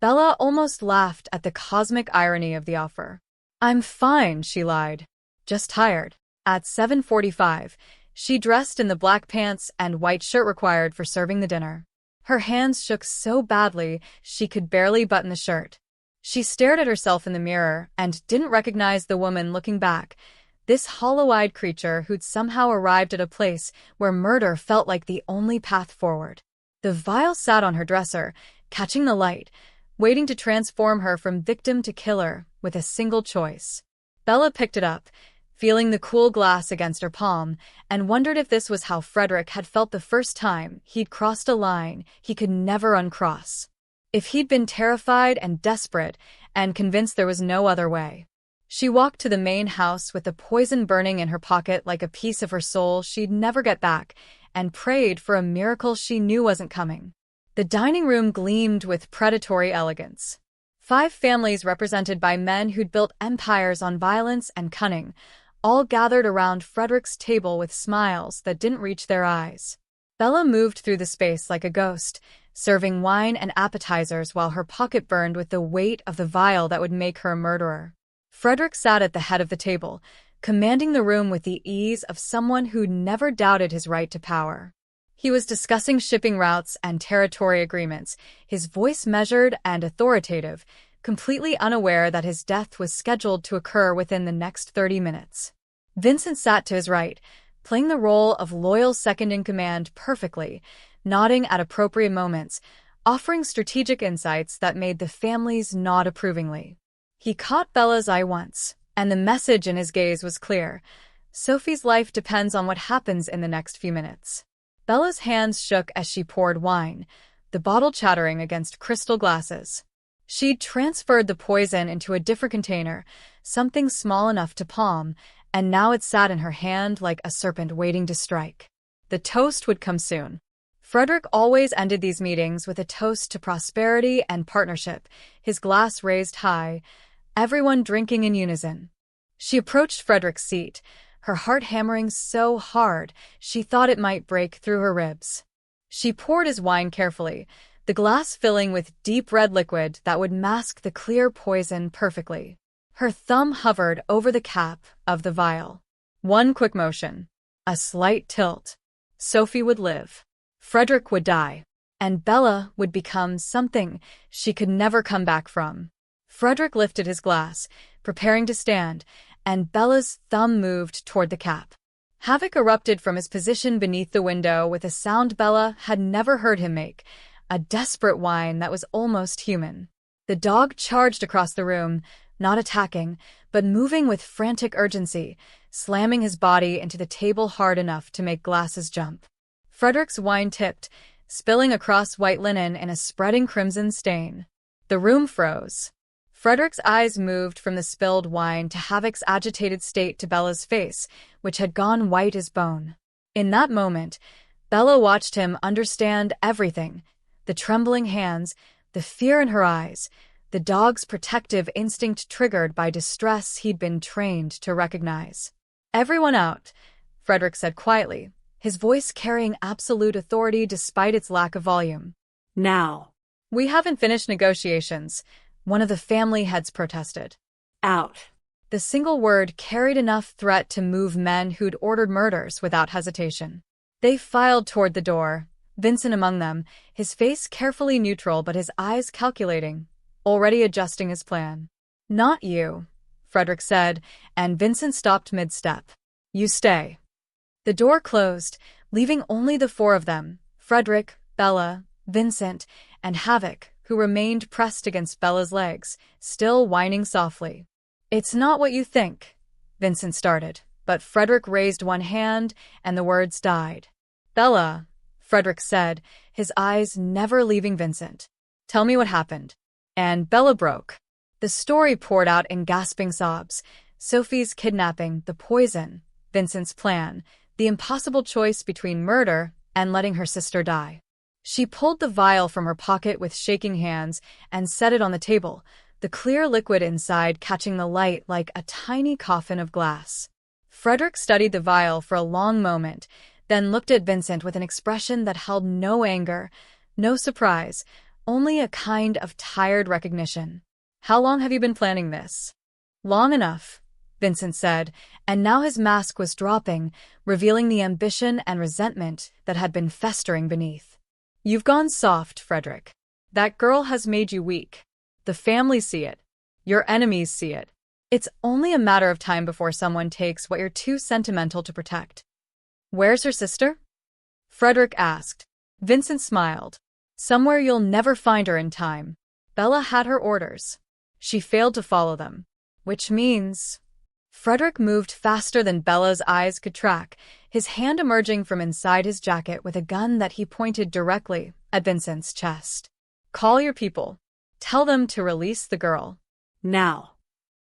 Bella almost laughed at the cosmic irony of the offer. I'm fine, she lied. Just tired. At 7:45, she dressed in the black pants and white shirt required for serving the dinner. Her hands shook so badly she could barely button the shirt. She stared at herself in the mirror and didn't recognize the woman looking back, this hollow-eyed creature who'd somehow arrived at a place where murder felt like the only path forward. The vial sat on her dresser, catching the light, waiting to transform her from victim to killer with a single choice. Bella picked it up, feeling the cool glass against her palm, and wondered if this was how Frederick had felt the first time he'd crossed a line he could never uncross. If he'd been terrified and desperate and convinced there was no other way. She walked to the main house with the poison burning in her pocket like a piece of her soul she'd never get back, and prayed for a miracle she knew wasn't coming. The dining room gleamed with predatory elegance. 5 families represented by men who'd built empires on violence and cunning, all gathered around Frederick's table with smiles that didn't reach their eyes. Bella moved through the space like a ghost, serving wine and appetizers while her pocket burned with the weight of the vial that would make her a murderer. Frederick sat at the head of the table, commanding the room with the ease of someone who'd never doubted his right to power. He was discussing shipping routes and territory agreements, his voice measured and authoritative, completely unaware that his death was scheduled to occur within the next 30 minutes. Vincent sat to his right, playing the role of loyal second-in-command perfectly, nodding at appropriate moments, offering strategic insights that made the families nod approvingly. He caught Bella's eye once, and the message in his gaze was clear. Sophie's life depends on what happens in the next few minutes. Bella's hands shook as she poured wine, the bottle chattering against crystal glasses. She'd transferred the poison into a different container, something small enough to palm, and now it sat in her hand like a serpent waiting to strike. The toast would come soon. Frederick always ended these meetings with a toast to prosperity and partnership, his glass raised high. everyone drinking in unison. She approached Frederick's seat, her heart hammering so hard she thought it might break through her ribs. She poured his wine carefully, the glass filling with deep red liquid that would mask the clear poison perfectly. Her thumb hovered over the cap of the vial. One quick motion, a slight tilt. Sophie would live. Frederick would die. And Bella would become something she could never come back from. Frederick lifted his glass, preparing to stand, and Bella's thumb moved toward the cap. Havoc erupted from his position beneath the window with a sound Bella had never heard him make, a desperate whine that was almost human. The dog charged across the room, not attacking, but moving with frantic urgency, slamming his body into the table hard enough to make glasses jump. Frederick's wine tipped, spilling across white linen in a spreading crimson stain. The room froze. Frederick's eyes moved from the spilled wine to Havoc's agitated state to Bella's face, which had gone white as bone. In that moment, Bella watched him understand everything, the trembling hands, the fear in her eyes, the dog's protective instinct triggered by distress he'd been trained to recognize. "Everyone out," Frederick said quietly, his voice carrying absolute authority despite its lack of volume. "Now." "We haven't finished negotiations," one of the family heads protested. "Out." The single word carried enough threat to move men who'd ordered murders without hesitation. They filed toward the door, Vincent among them, his face carefully neutral but his eyes calculating, already adjusting his plan. "Not you," Frederick said, and Vincent stopped mid-step. "You stay." The door closed, leaving only the four of them, Frederick, Bella, Vincent, and Havoc, who remained pressed against Bella's legs, still whining softly. "It's not what you think," Vincent started, but Frederick raised one hand and the words died. "Bella," Frederick said, his eyes never leaving Vincent. "Tell me what happened." And Bella broke. The story poured out in gasping sobs. Sophie's kidnapping, the poison, Vincent's plan, the impossible choice between murder and letting her sister die. She pulled the vial from her pocket with shaking hands and set it on the table, the clear liquid inside catching the light like a tiny coffin of glass. Frederick studied the vial for a long moment, then looked at Vincent with an expression that held no anger, no surprise, only a kind of tired recognition. "How long have you been planning this?" "Long enough," Vincent said, and now his mask was dropping, revealing the ambition and resentment that had been festering beneath. "You've gone soft, Frederick. That girl has made you weak. The family see it. Your enemies see it. It's only a matter of time before someone takes what you're too sentimental to protect." "Where's her sister?" Frederick asked. Vincent smiled. "Somewhere you'll never find her in time. Bella had her orders. She failed to follow them. Which means—" Frederick moved faster than Bella's eyes could track, his hand emerging from inside his jacket with a gun that he pointed directly at Vincent's chest. "Call your people. Tell them to release the girl." "Now."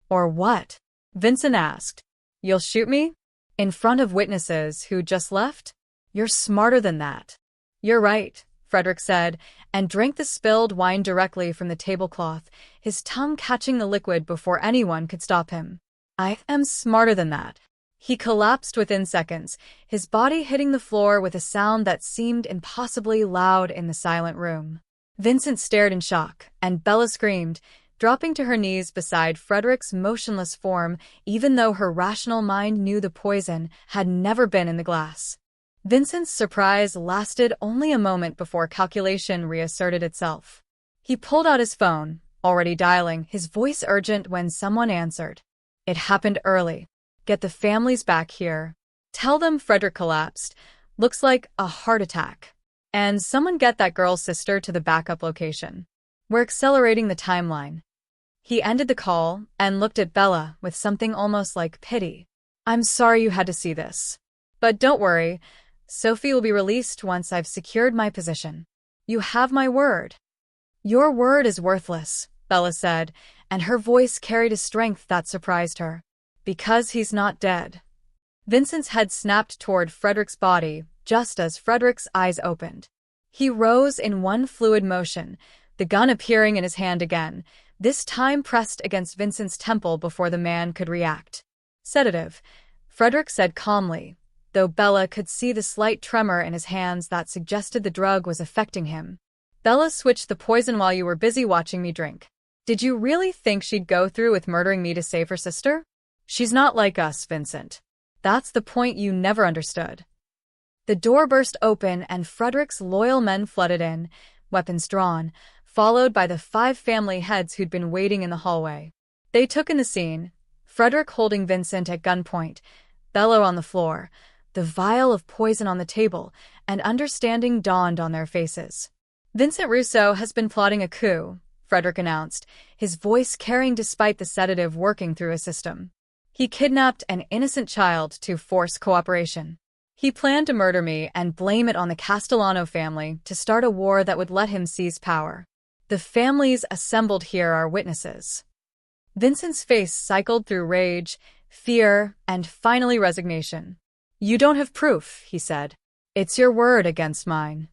"Or what?" Vincent asked. "You'll shoot me? In front of witnesses who just left? You're smarter than that." "You're right," Frederick said, and drank the spilled wine directly from the tablecloth, his tongue catching the liquid before anyone could stop him. "I am smarter than that." He collapsed within seconds, his body hitting the floor with a sound that seemed impossibly loud in the silent room. Vincent stared in shock, and Bella screamed, dropping to her knees beside Frederick's motionless form, even though her rational mind knew the poison had never been in the glass. Vincent's surprise lasted only a moment before calculation reasserted itself. He pulled out his phone, already dialing, his voice urgent when someone answered. "It happened early. Get the families back here. Tell them Frederick collapsed. Looks like a heart attack. And someone get that girl's sister to the backup location. We're accelerating the timeline." He ended the call and looked at Bella with something almost like pity. "I'm sorry you had to see this. But don't worry. Sophie will be released once I've secured my position. You have my word." "Your word is worthless," Bella said, and her voice carried a strength that surprised her. "Because he's not dead." Vincent's head snapped toward Frederick's body just as Frederick's eyes opened. He rose in one fluid motion, the gun appearing in his hand again, This time pressed against Vincent's temple before the man could react. Sedative, Frederick said calmly, though Bella could see the slight tremor in his hands that suggested the drug was affecting him. Bella switched the poison while you were busy watching me drink. Did you really think she'd go through with murdering me to save her sister? She's not like us, Vincent. That's the point you never understood. The door burst open and Frederick's loyal men flooded in, weapons drawn, followed by the 5 family heads who'd been waiting in the hallway. They took in the scene, Frederick holding Vincent at gunpoint, Bella on the floor, the vial of poison on the table, and understanding dawned on their faces. Vincent Russo has been plotting a coup, Frederick announced, his voice carrying despite the sedative working through his system. He kidnapped an innocent child to force cooperation. He planned to murder me and blame it on the Castellano family to start a war that would let him seize power. The families assembled here are witnesses. Vincent's face cycled through rage, fear, and finally resignation. You don't have proof, he said. It's your word against mine.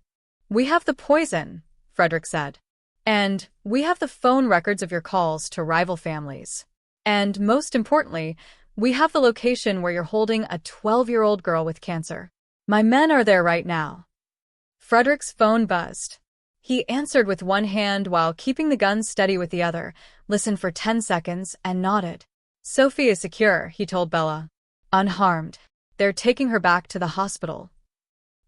We have the poison, Frederick said. And we have the phone records of your calls to rival families. And most importantly, we have the location where you're holding a 12-year-old girl with cancer. My men are there right now. Frederick's phone buzzed. He answered with one hand while keeping the gun steady with the other, listened for 10 seconds, and nodded. Sophie is secure, he told Bella. Unharmed. They're taking her back to the hospital.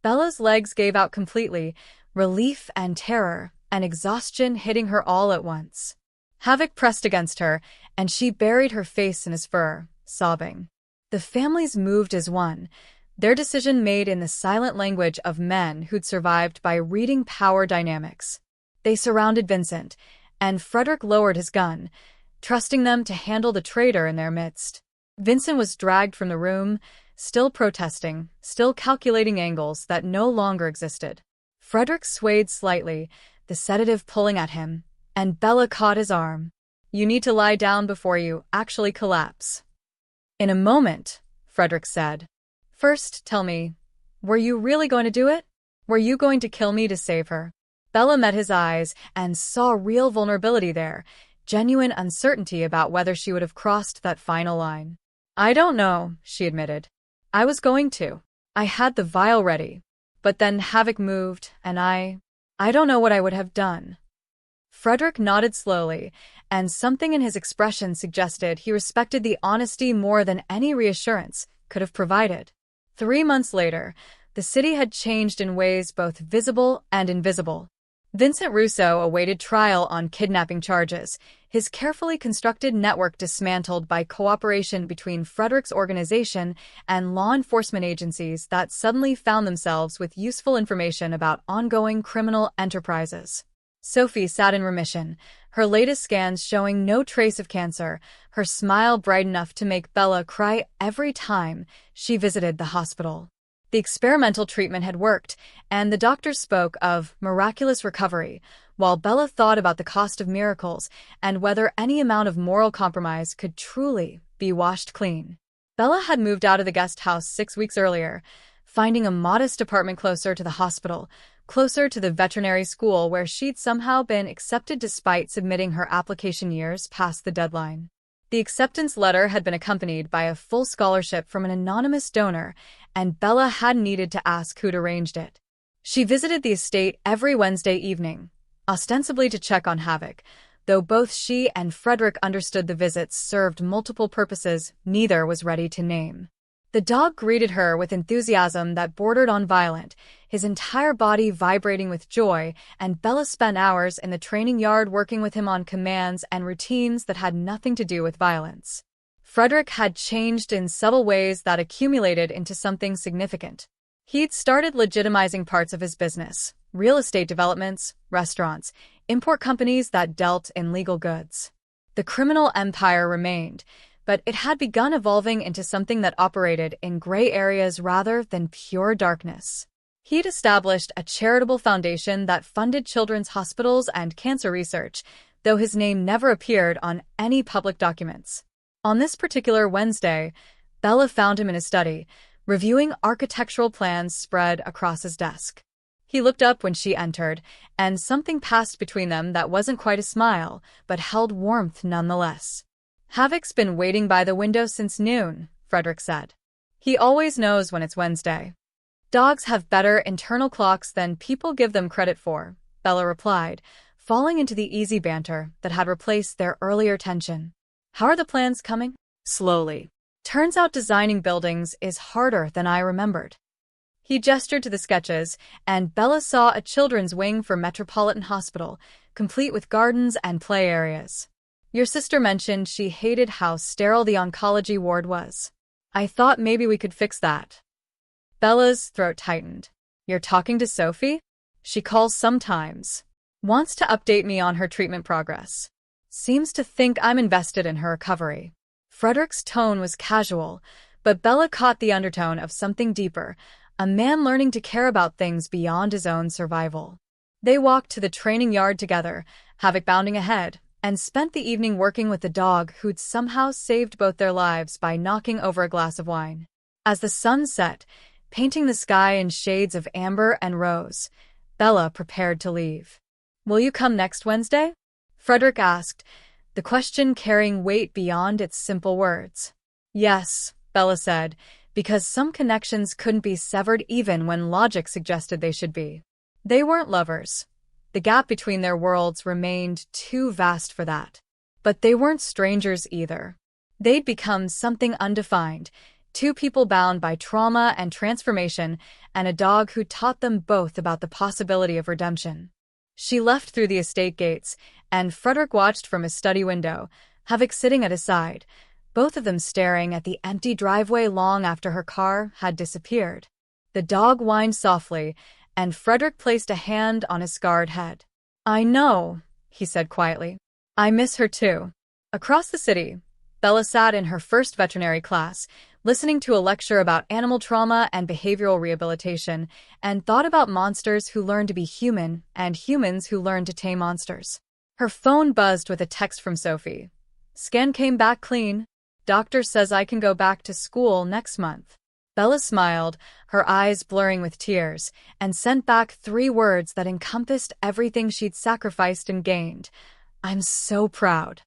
Bella's legs gave out completely, relief and terror, and exhaustion hitting her all at once. Havoc pressed against her, and she buried her face in his fur, sobbing. The families moved as one, their decision made in the silent language of men who'd survived by reading power dynamics. They surrounded Vincent, and Frederick lowered his gun, trusting them to handle the traitor in their midst. Vincent was dragged from the room, still protesting, still calculating angles that no longer existed. Frederick swayed slightly, the sedative pulling at him, and Bella caught his arm. You need to lie down before you actually collapse. In a moment, Frederick said. First, tell me, were you really going to do it? Were you going to kill me to save her? Bella met his eyes and saw real vulnerability there, genuine uncertainty about whether she would have crossed that final line. I don't know, she admitted. I was going to. I had the vial ready. But then Havoc moved, and I don't know what I would have done. Frederick nodded slowly, and something in his expression suggested he respected the honesty more than any reassurance could have provided. 3 months later, the city had changed in ways both visible and invisible. Vincent Russo awaited trial on kidnapping charges, his carefully constructed network dismantled by cooperation between Frederick's organization and law enforcement agencies that suddenly found themselves with useful information about ongoing criminal enterprises. Sophie sat in remission, her latest scans showing no trace of cancer, her smile bright enough to make Bella cry every time she visited the hospital. The experimental treatment had worked, and the doctors spoke of miraculous recovery, while Bella thought about the cost of miracles and whether any amount of moral compromise could truly be washed clean. Bella had moved out of the guest house 6 weeks earlier, finding a modest apartment closer to the hospital, closer to the veterinary school where she'd somehow been accepted despite submitting her application years past the deadline. The acceptance letter had been accompanied by a full scholarship from an anonymous donor, and Bella hadn't needed to ask who'd arranged it. She visited the estate every Wednesday evening, ostensibly to check on Havoc, though both she and Frederick understood the visits served multiple purposes neither was ready to name. The dog greeted her with enthusiasm that bordered on violent, his entire body vibrating with joy, and Bella spent hours in the training yard working with him on commands and routines that had nothing to do with violence. Frederick had changed in subtle ways that accumulated into something significant. He'd started legitimizing parts of his business, real estate developments, restaurants, import companies that dealt in legal goods. The criminal empire remained, but it had begun evolving into something that operated in gray areas rather than pure darkness. He'd established a charitable foundation that funded children's hospitals and cancer research, though his name never appeared on any public documents. On this particular Wednesday, Bella found him in his study, reviewing architectural plans spread across his desk. He looked up when she entered, and something passed between them that wasn't quite a smile, but held warmth nonetheless. Havoc's been waiting by the window since noon, Frederick said. He always knows when it's Wednesday. Dogs have better internal clocks than people give them credit for, Bella replied, falling into the easy banter that had replaced their earlier tension. How are the plans coming? Slowly. Turns out designing buildings is harder than I remembered. He gestured to the sketches, and Bella saw a children's wing for Metropolitan Hospital, complete with gardens and play areas. Your sister mentioned she hated how sterile the oncology ward was. I thought maybe we could fix that. Bella's throat tightened. You're talking to Sophie? She calls sometimes. Wants to update me on her treatment progress. Seems to think I'm invested in her recovery. Frederick's tone was casual, but Bella caught the undertone of something deeper, a man learning to care about things beyond his own survival. They walked to the training yard together, Havoc bounding ahead, and spent the evening working with the dog who'd somehow saved both their lives by knocking over a glass of wine. As the sun set, painting the sky in shades of amber and rose, Bella prepared to leave. Will you come next Wednesday? Frederick asked, the question carrying weight beyond its simple words. Yes, Bella said, because some connections couldn't be severed even when logic suggested they should be. They weren't lovers. The gap between their worlds remained too vast for that. But they weren't strangers either. They'd become something undefined, two people bound by trauma and transformation, and a dog who taught them both about the possibility of redemption. She left through the estate gates, and Frederick watched from his study window, Havoc sitting at his side, both of them staring at the empty driveway long after her car had disappeared. The dog whined softly, and Frederick placed a hand on his scarred head. I know, he said quietly. I miss her too. Across the city, Bella sat in her first veterinary class, listening to a lecture about animal trauma and behavioral rehabilitation, and thought about monsters who learn to be human and humans who learn to tame monsters. Her phone buzzed with a text from Sophie. Scan came back clean. Doctor says I can go back to school next month. Bella smiled, her eyes blurring with tears, and sent back 3 words that encompassed everything she'd sacrificed and gained. I'm so proud.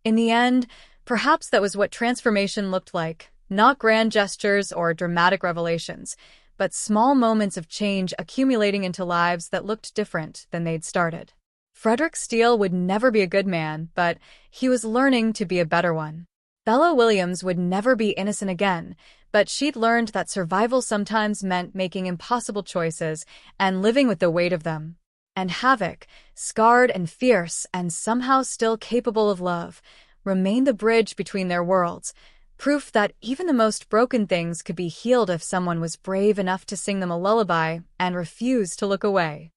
In the end, perhaps that was what transformation looked like, not grand gestures or dramatic revelations, but small moments of change accumulating into lives that looked different than they'd started. Frederick Steele would never be a good man, but he was learning to be a better one. Bella Williams would never be innocent again, but she'd learned that survival sometimes meant making impossible choices and living with the weight of them. And Havoc, scarred and fierce and somehow still capable of love, remained the bridge between their worlds, proof that even the most broken things could be healed if someone was brave enough to sing them a lullaby and refuse to look away.